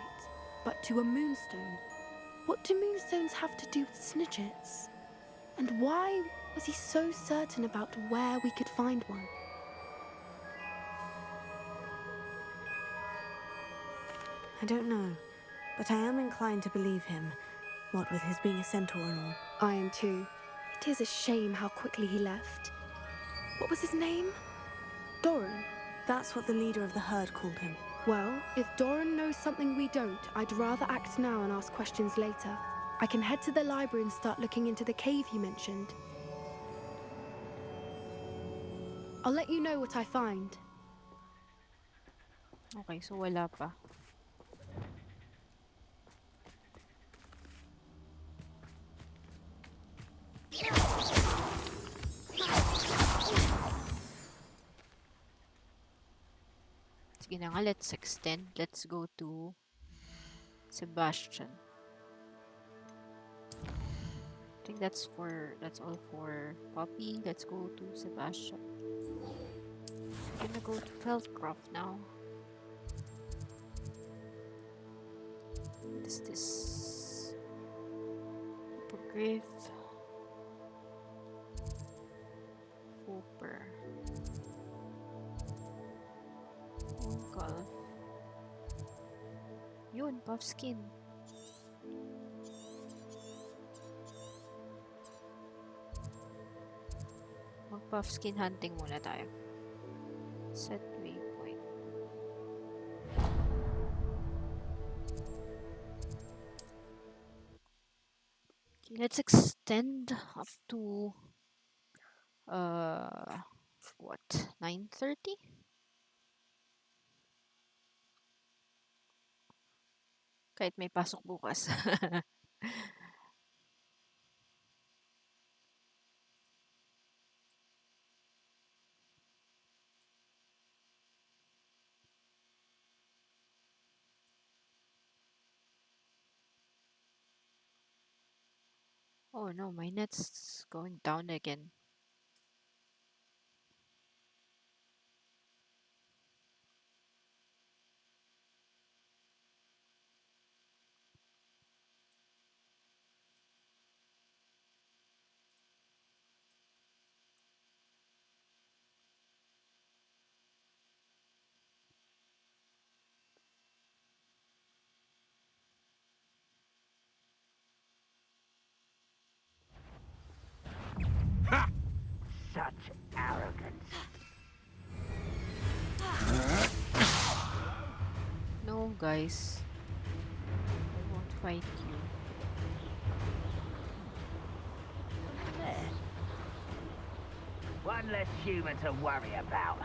but to a moonstone. What do moonstones have to do with Snidgets? And why was he so certain about where we could find one? I don't know, but I am inclined to believe him, what with his being a centaur and all. I am too. It is a shame how quickly he left. What was his name? Doran? That's what the leader of the herd called him. Well, if Doran knows something we don't, I'd rather act now and ask questions later. I can head to the library and start looking into the cave you mentioned. I'll let you know what I find. Okay, so wala pa. Sige na nga, let's extend. Let's go to Sebastian. I think that's all for Poppy. Let's go to Sebastian. I'm gonna go to Feldcroft now. What is this? Hippogriff. Hooper. Golf. Yun, Puffskin. Mag-Puffskin hunting muna tayo. Set waypoint. Okay, let's extend up to what? 9:30? Kahit may pasok bukas. Oh no, my net's going down again. Ha! Such arrogance. No, guys. I won't fight you. There. One less human to worry about.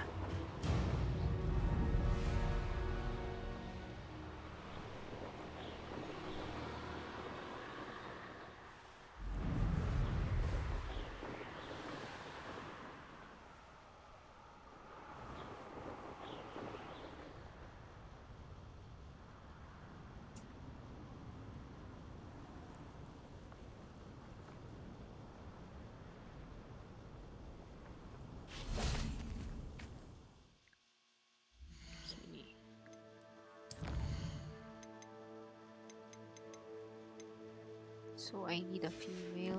So I need a female.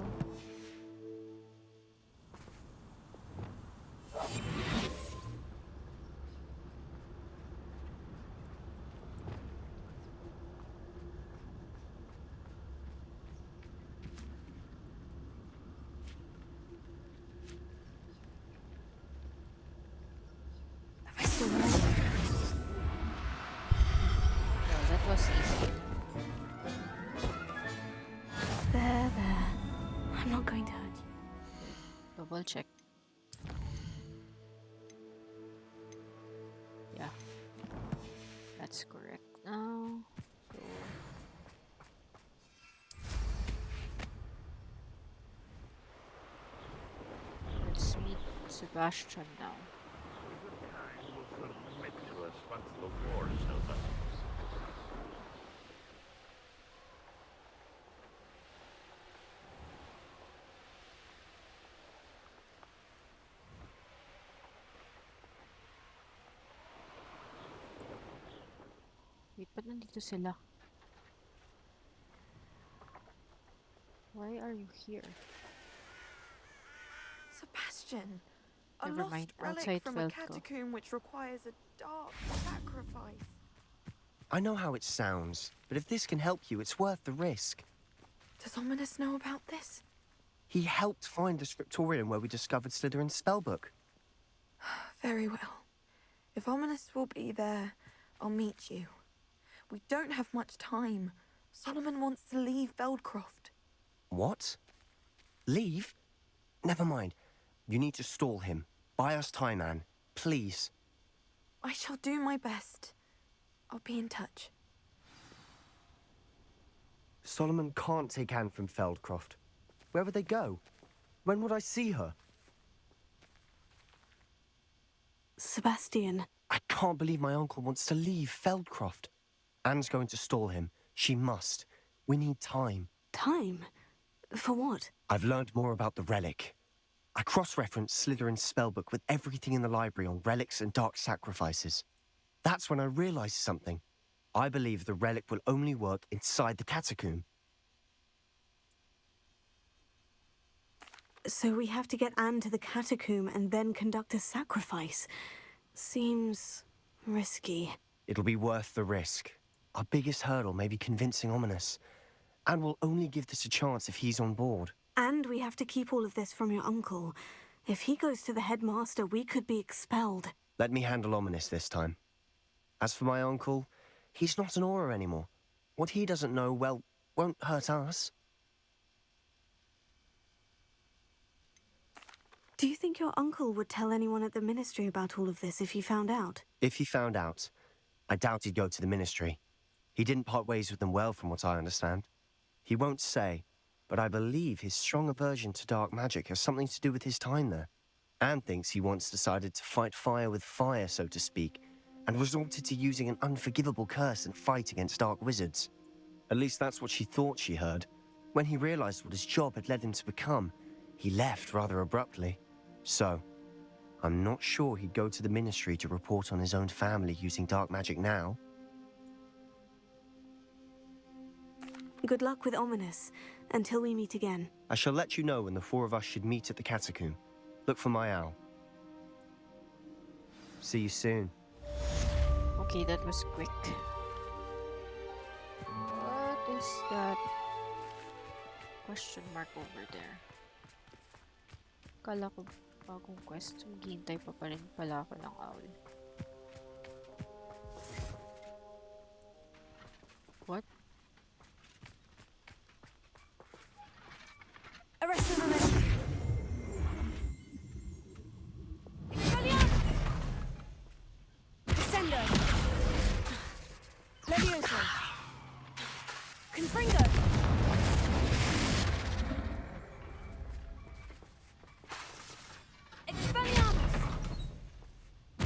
Well, that was easy. There. I'm not going to hurt you. Double check. Yeah, that's correct now. So let's meet Sebastian now. Submit to us once the war is over. Wait, ba't nandito sila? Why are you here? Sebastian, a Never lost mind, relic outside from a Feldko. catacomb which requires a dark sacrifice. I know how it sounds, but if this can help you, it's worth the risk. Does Ominous know about this? He helped find the scriptorium where we discovered Slytherin's spellbook. Very well. If Ominous will be there, I'll meet you. We don't have much time. Solomon wants to leave Feldcroft. What? Leave? Never mind. You need to stall him. Buy us time, Anne. Please. I shall do my best. I'll be in touch. Solomon can't take Anne from Feldcroft. Where would they go? When would I see her? Sebastian. I can't believe my uncle wants to leave Feldcroft. Anne's going to stall him. She must. We need time. Time? For what? I've learned more about the relic. I cross-referenced Slytherin's spellbook with everything in the library on relics and dark sacrifices. That's when I realized something. I believe the relic will only work inside the catacomb. So we have to get Anne to the catacomb and then conduct a sacrifice. Seems risky. It'll be worth the risk. Our biggest hurdle may be convincing Ominous. And we'll only give this a chance if he's on board. And we have to keep all of this from your uncle. If he goes to the headmaster, we could be expelled. Let me handle Ominous this time. As for my uncle, he's not an Auror anymore. What he doesn't know, well, won't hurt us. Do you think your uncle would tell anyone at the ministry about all of this if he found out? If he found out, I doubt he'd go to the ministry. He didn't part ways with them well, from what I understand. He won't say, but I believe his strong aversion to dark magic has something to do with his time there. Anne thinks he once decided to fight fire with fire, so to speak, and resorted to using an unforgivable curse and fight against dark wizards. At least that's what she thought she heard. When he realized what his job had led him to become, he left rather abruptly. So, I'm not sure he'd go to the ministry to report on his own family using dark magic now. Good luck with Ominous, until we meet again. I shall let you know when the four of us should meet at the catacomb. Look for my owl. See you soon. Okay, that was quick. What is that question mark over there? Kala ko bagong quest. Maghihintay pa rin pala ako ng owl. What? Arrest the woman! Expelliarmus! Descendo! Levioso! Confringo! Expelliarmus!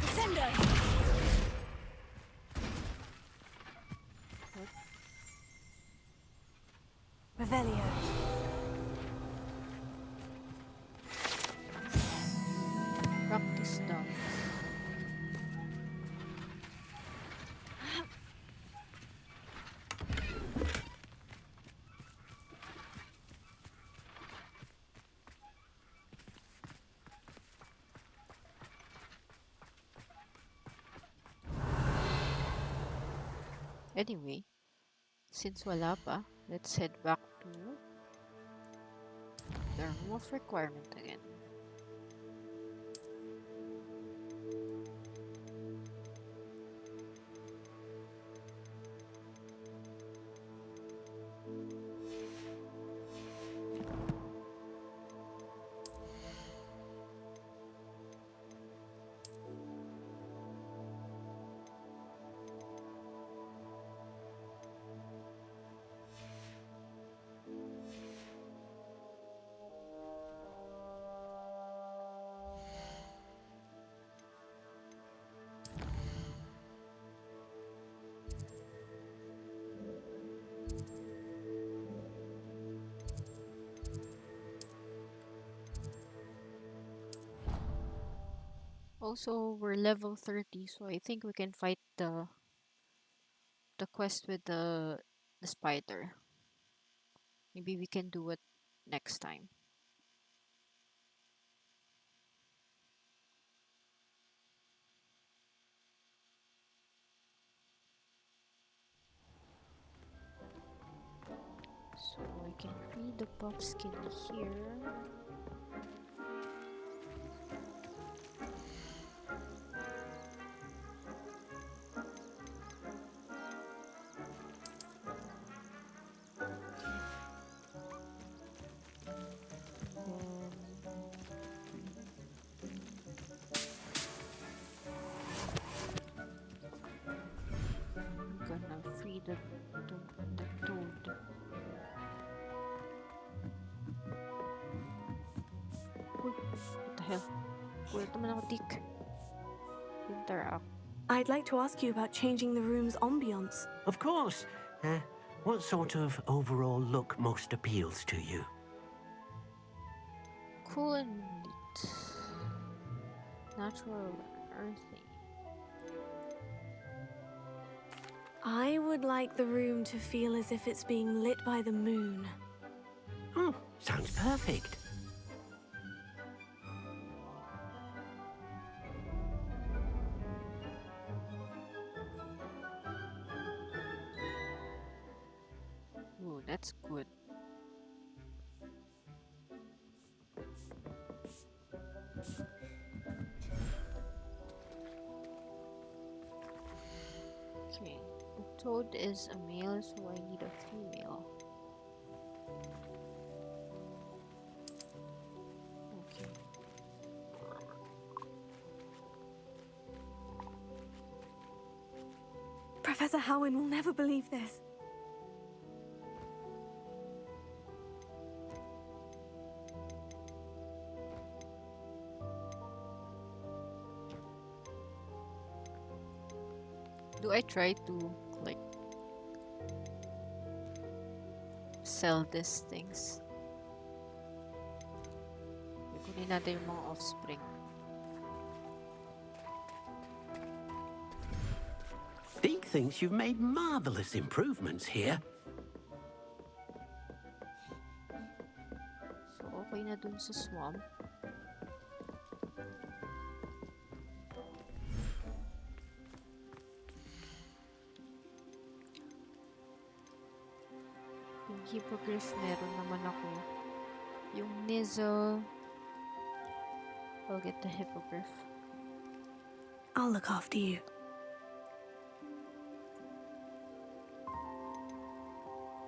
Descendo! Revelio. Practice done. anyway, since wala pa, let's head back to the room of requirement again. Also, we're level 30, so I think we can fight the quest with the spider. Maybe we can do it next time. So I can feed the pumpkin here. I'm gonna free the toad. Uy, what the hell? Gulat naman ako, Dick. Interact. I'd like to ask you about changing the room's ambience. Of course. What sort of overall look most appeals to you? Cool and neat. Natural, earthy. I would like the room to feel as if it's being lit by the moon. Oh, sounds perfect. Ooh, that's good. Okay, the toad is a male, so I need a female. Okay. Professor Howin will never believe this. Do I try to, like, sell these things? Kunin natin yung mga offspring. Deke thinks you've made marvelous improvements here. So, okay na dun sa swamp. Yung hippogriff, meron naman ako. Yung nizzle, I'll get the hippogriff. I'll look after you.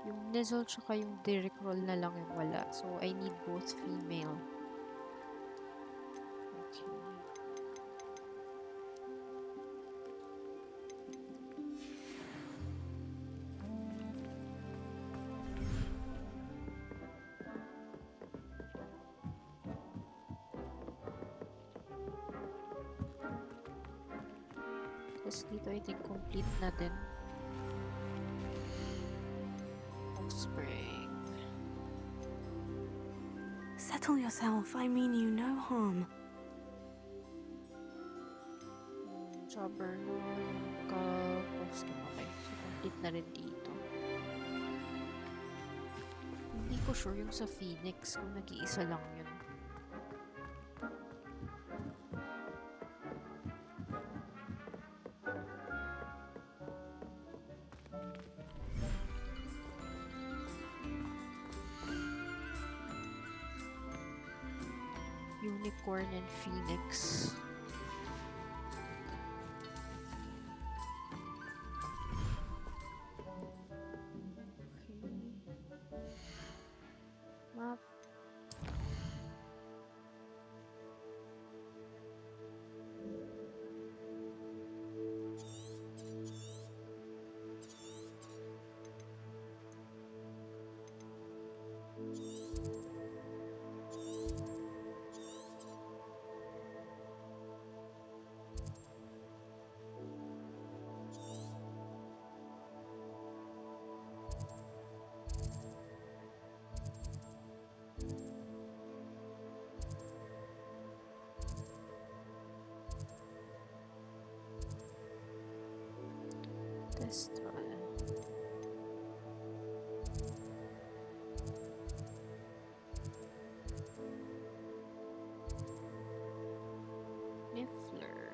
Yung nizzle tsaka yung Derrick roll na lang yung wala. So, I need both female. Okay. Tapos dito, I think complete na din. Offspring. Settle yourself. I mean you no harm. Jobberno, yung ka-offspring. Okay, so complete na rin dito. Hindi ko sure yung sa Phoenix kung nag-iisa lang yun. Unicorn and Phoenix. Map. Test run. Niffler.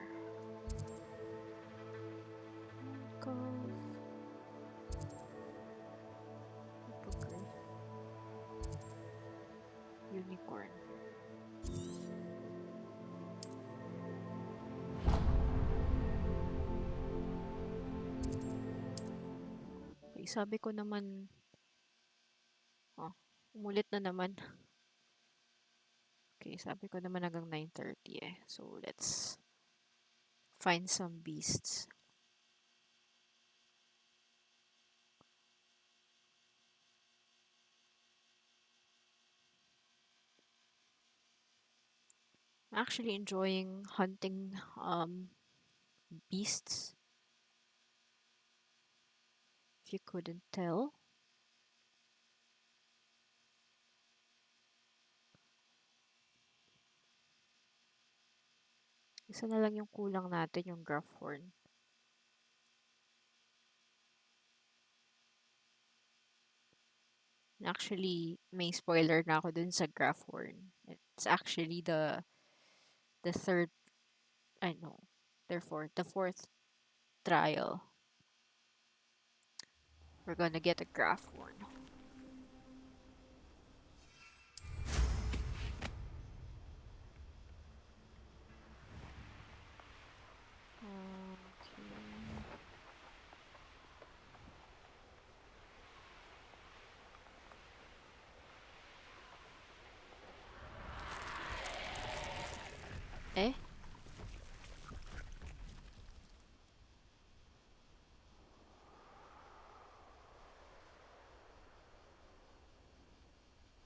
Cove. Hippogriff. Unicorn. Okay, sabi ko naman, umulit na naman. Okay, sabi ko naman hanggang 9:30 eh. So, let's find some beasts. I'm actually enjoying hunting beasts. If you couldn't tell. Isa na lang yung kulang natin, yung graph horn. Actually, may spoiler na ako dun sa graph horn. It's actually the third, I know, therefore, the fourth trial. We're gonna get a graph horn. Eh?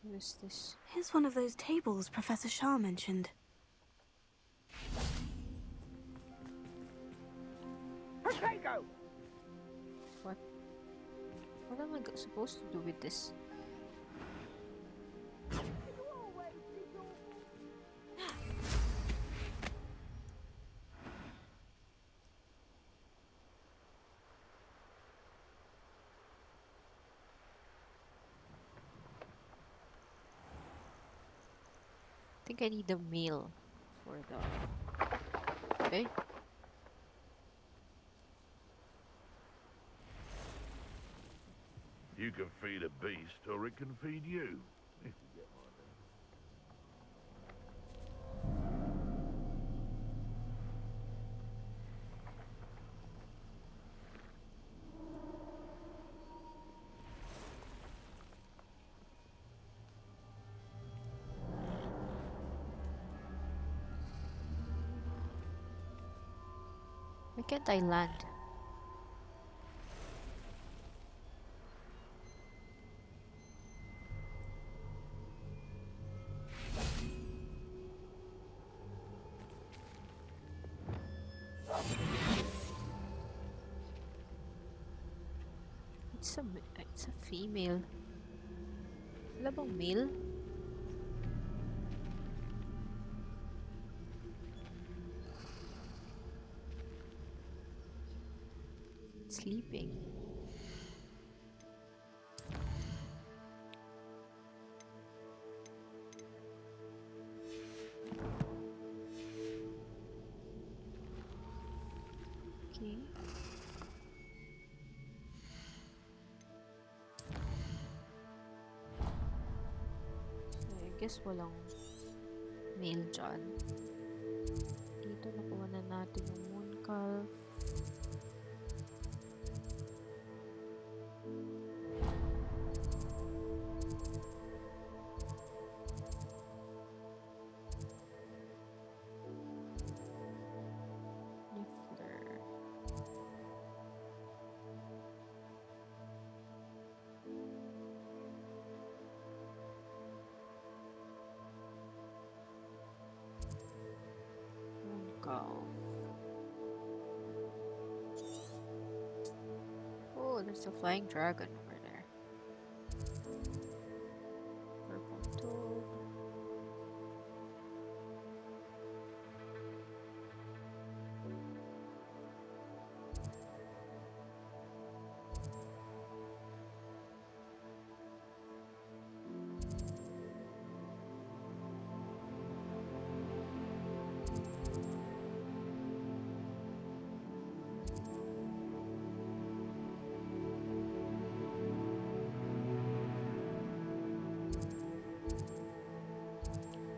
What is this? Here's one of those tables Professor Shah mentioned. Protego! What? What am I supposed to do with this? I think I need a meal for the... Okay. You can feed a beast, or it can feed you. If you get my Why can't I land? It's a female. Wala bang male? Sleeping. Okay. So, I guess walang Mail dyan. Dito nakuha na natin yung moon calf. Niffler. Moon calf. Oh, there's a flying dragon over there. Purple toad.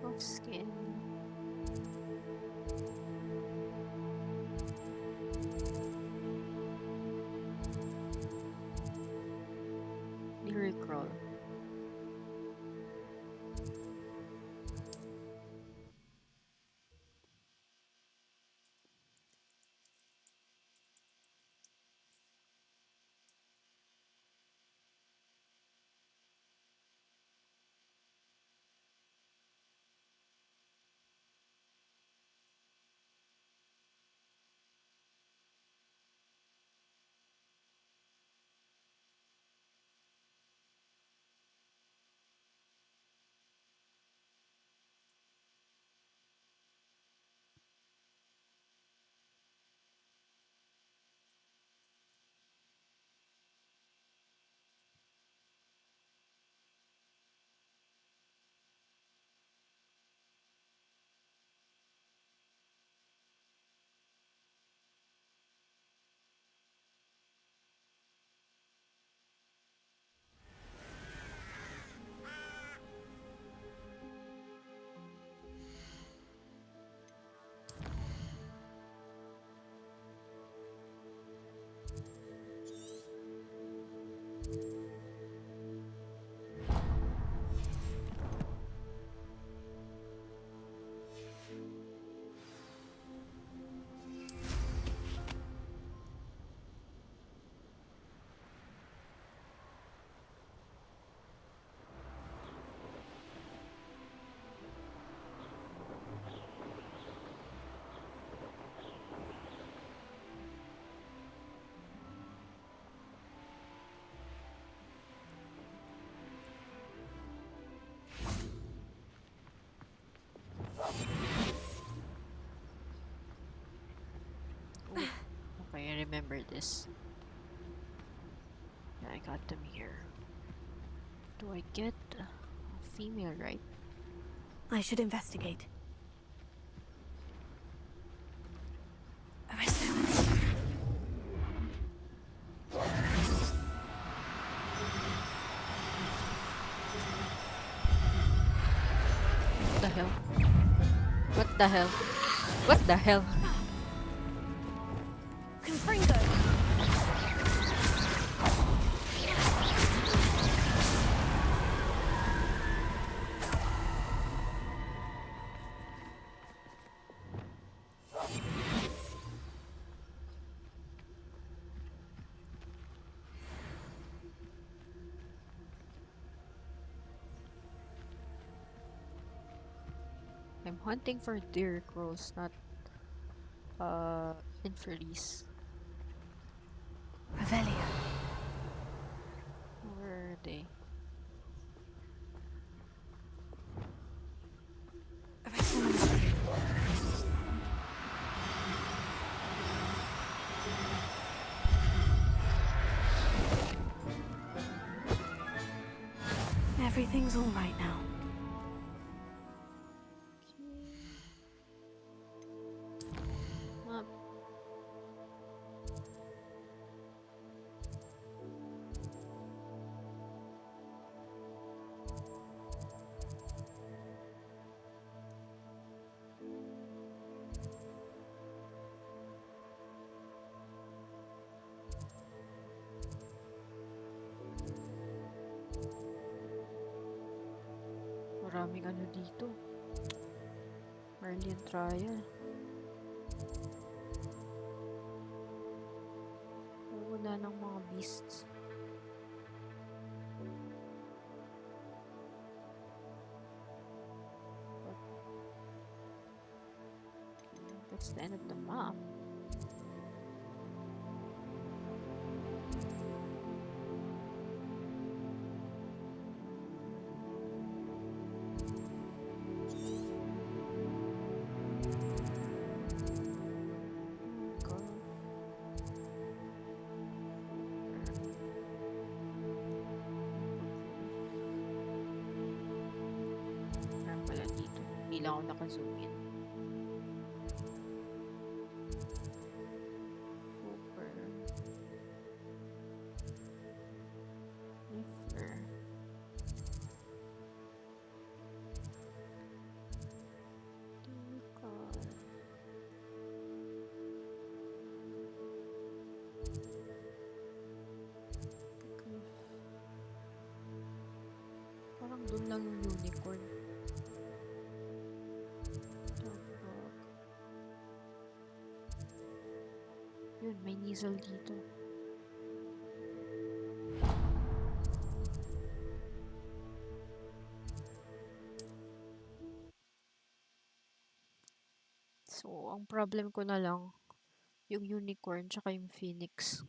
Wolf skin. Lyric roll. Okay, I remember this. Yeah, I got them here. Do I get a female, right? I should investigate. What the hell? What the hell? What the hell? Confringo! I'm hunting for deer crows, not infelice. Revelia. Where are they? Everything's all right now. Up. Maraming ano dito. Marlian trial. Wala ng mga beasts. That's the end of the map. Meron pala dito. Hindi lang ako naka-zoom in. Parang doon lang yung unicorn. Yun, may Nizel dito. So, ang problem ko na lang, yung unicorn tsaka yung phoenix.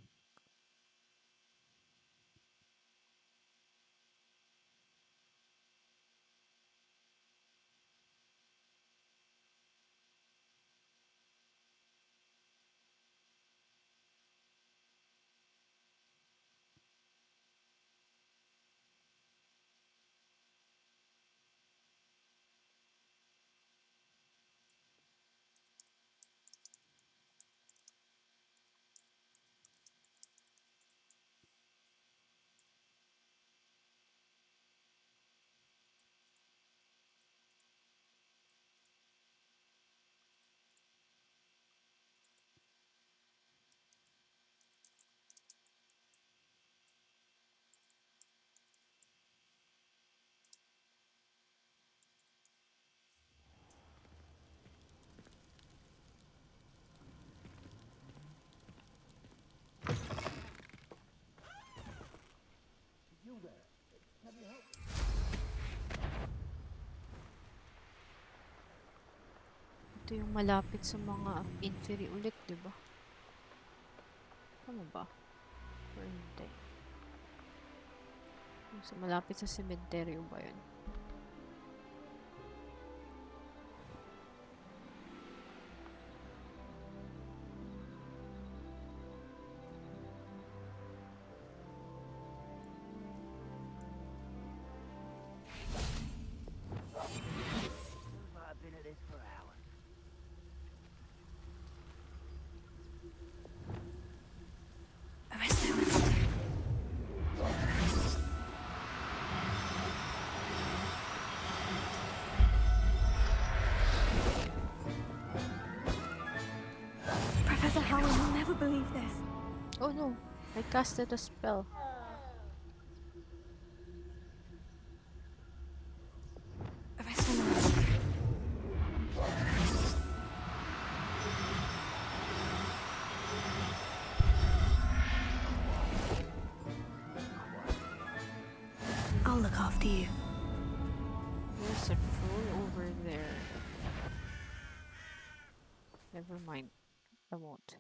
Ito yung malapit sa mga inferi ulit, di ba? Tama ba? Or hindi? Yung sa malapit sa sementeryo ba yun? I've been at this for hours. Professor Howard will never believe this. Oh no, I casted a spell. I'll look after you. There's a troll over there. Never mind. I won't.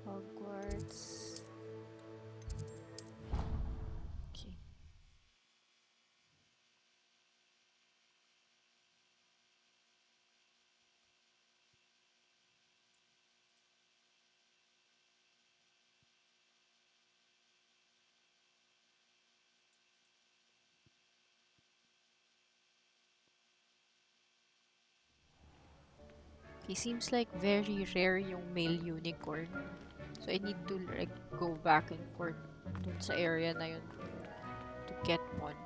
Hogwarts. Okay. He seems like very rare yung male unicorn. So I need to like go back and forth dun sa area na yun to get one.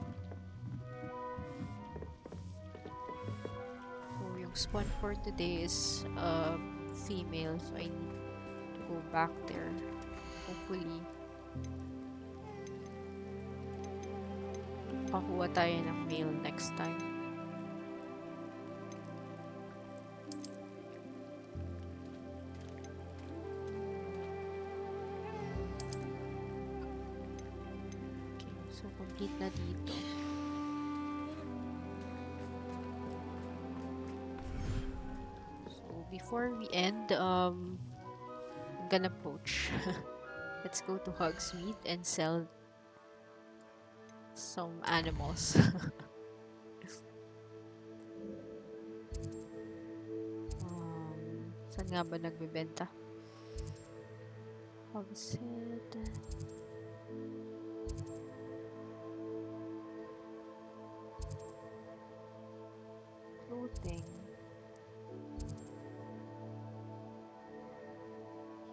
So yung spawn for today is female, so I need to go back there. Hopefully, makakuha tayo ng male next time. Okay, so complete na dito. So before we end, I'm gonna poach. Let's go to Hogsmeade and sell some animals. Saan nga ba nagbebenta? Hogshead. Clothing.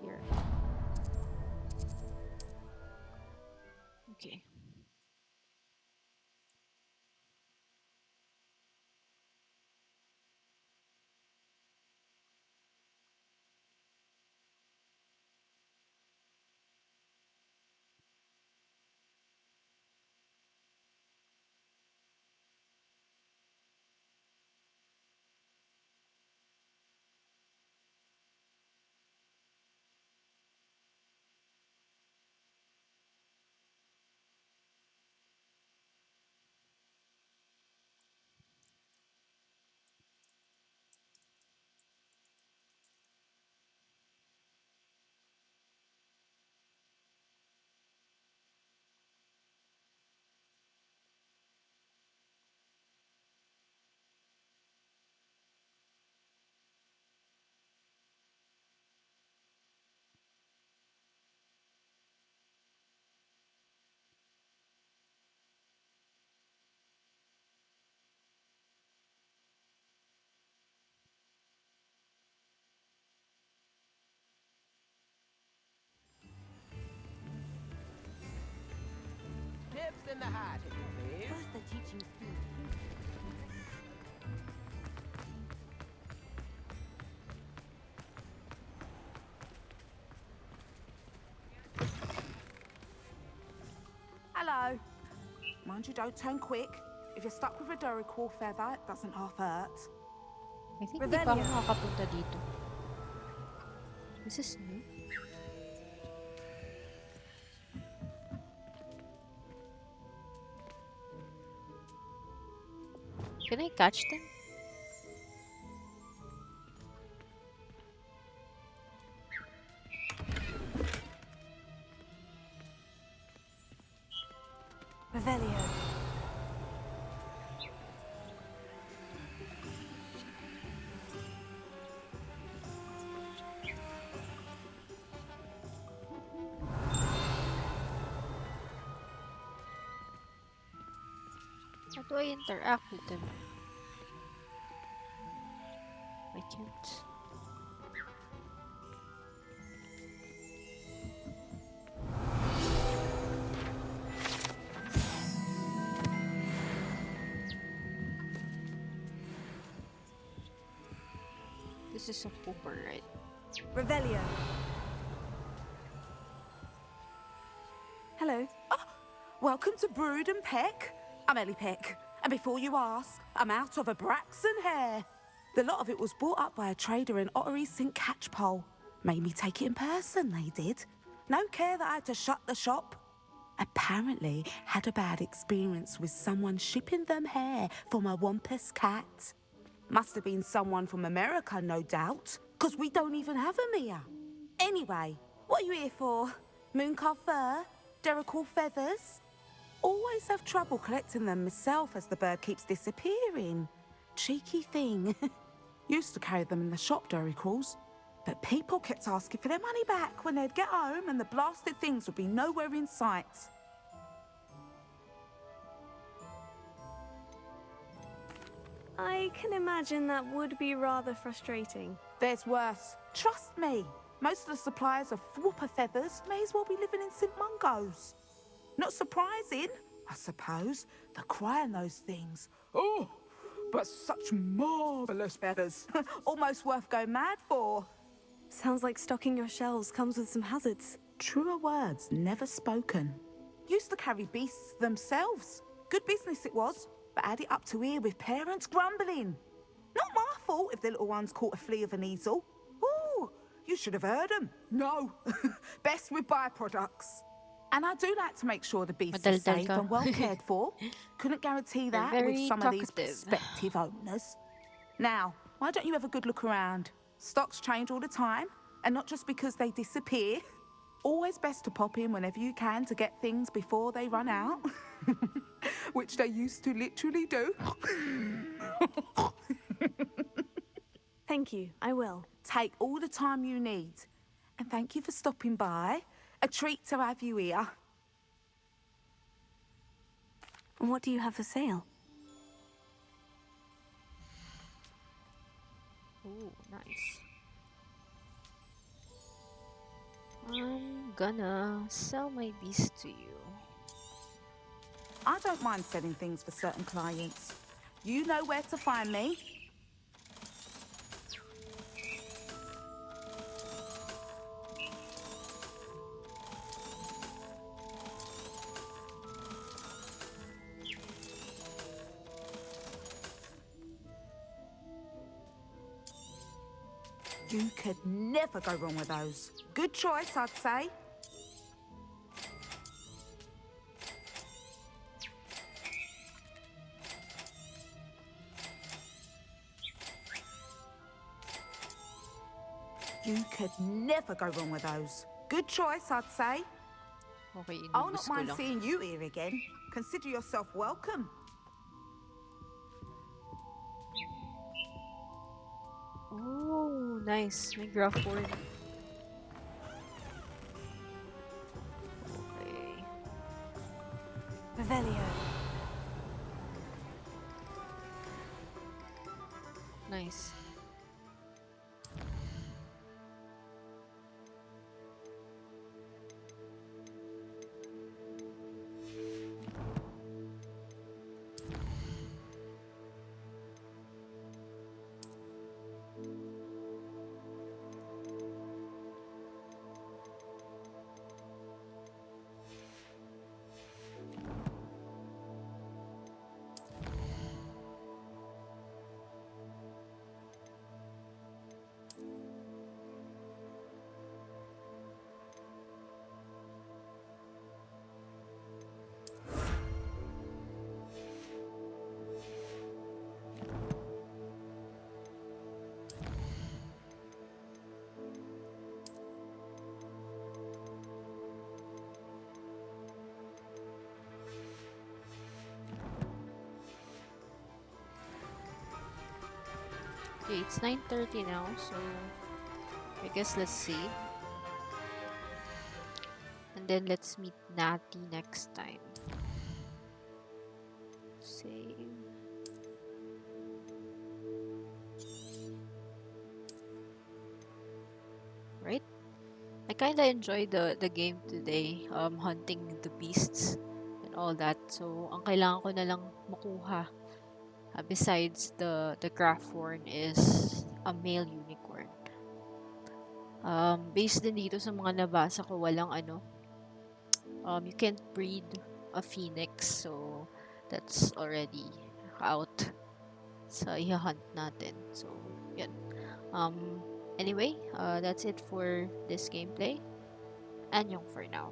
Here. Okay. Tips in the hat, please. Who's the teaching student? Hello. Mind you, don't turn quick. If you're stuck with a Duracell feather, it doesn't half hurt. I think hindi pa ako makakapunta dito. This is new. Can I catch them? Revelio. How do I interact with them? I can't. This is a pooper, right? Revelio. Hello. Welcome to Brood and Peck. I'm Ellie Peck. And before you ask, I'm out of a Braxton hair. The lot of it was bought up by a trader in Ottery St. Catchpole. Made me take it in person, they did. No care that I had to shut the shop. Apparently had a bad experience with someone shipping them hair for my Wampus cat. Must have been someone from America, no doubt, because we don't even have them here. Anyway, what are you here for? Mooncarved fur? Duracell feathers? Always have trouble collecting them myself as the bird keeps disappearing. Cheeky thing. Used to carry them in the shop, Duracalls. But people kept asking for their money back when they'd get home and the blasted things would be nowhere in sight. I can imagine that would be rather frustrating. There's worse. Trust me. Most of the suppliers of whooper feathers may as well be living in St. Mungo's. Not surprising, I suppose, the cry in those things. Oh, but such marvellous feathers. Almost worth going mad for. Sounds like stocking your shelves comes with some hazards. Truer words never spoken. Used to carry beasts themselves. Good business it was, but had it up to here with parents grumbling. Not my fault if the little ones caught a flea of an easel. Ooh, you should have heard them. No, best with byproducts. And I do like to make sure the beasts are Madaldal safe ka. and well cared for. Couldn't guarantee You're that with very some of these talkative. prospective owners. Now, why don't you have a good look around? Stocks change all the time, and not just because they disappear. Always best to pop in whenever you can to get things before they run out. Which they used to literally do. Thank you, I will. Take all the time you need. And thank you for stopping by. A treat to have you here. And what do you have for sale? Ooh, nice. I'm gonna sell my beast to you. I don't mind selling things for certain clients. You know where to find me. You could never go wrong with those. Good choice, I'd say. You could never go wrong with those. Good choice, I'd say. Okay, I'll inubos not ko mind lang. seeing you here again. Consider yourself welcome. Oh, nice. May graph word. Okay. Revelio. Nice. Okay, it's 9:30 now, so I guess let's see. And then let's meet Natty next time. Save. Right? I kinda enjoyed the game today, hunting the beasts and all that. So, ang kailangan ko na lang makuha besides the craftworn is a male unicorn. Based din dito sa mga nabasa ko, walang you can't breed a phoenix, so that's already out sa ihahunt natin. So, yun. Anyway, that's it for this gameplay. Anyong for now.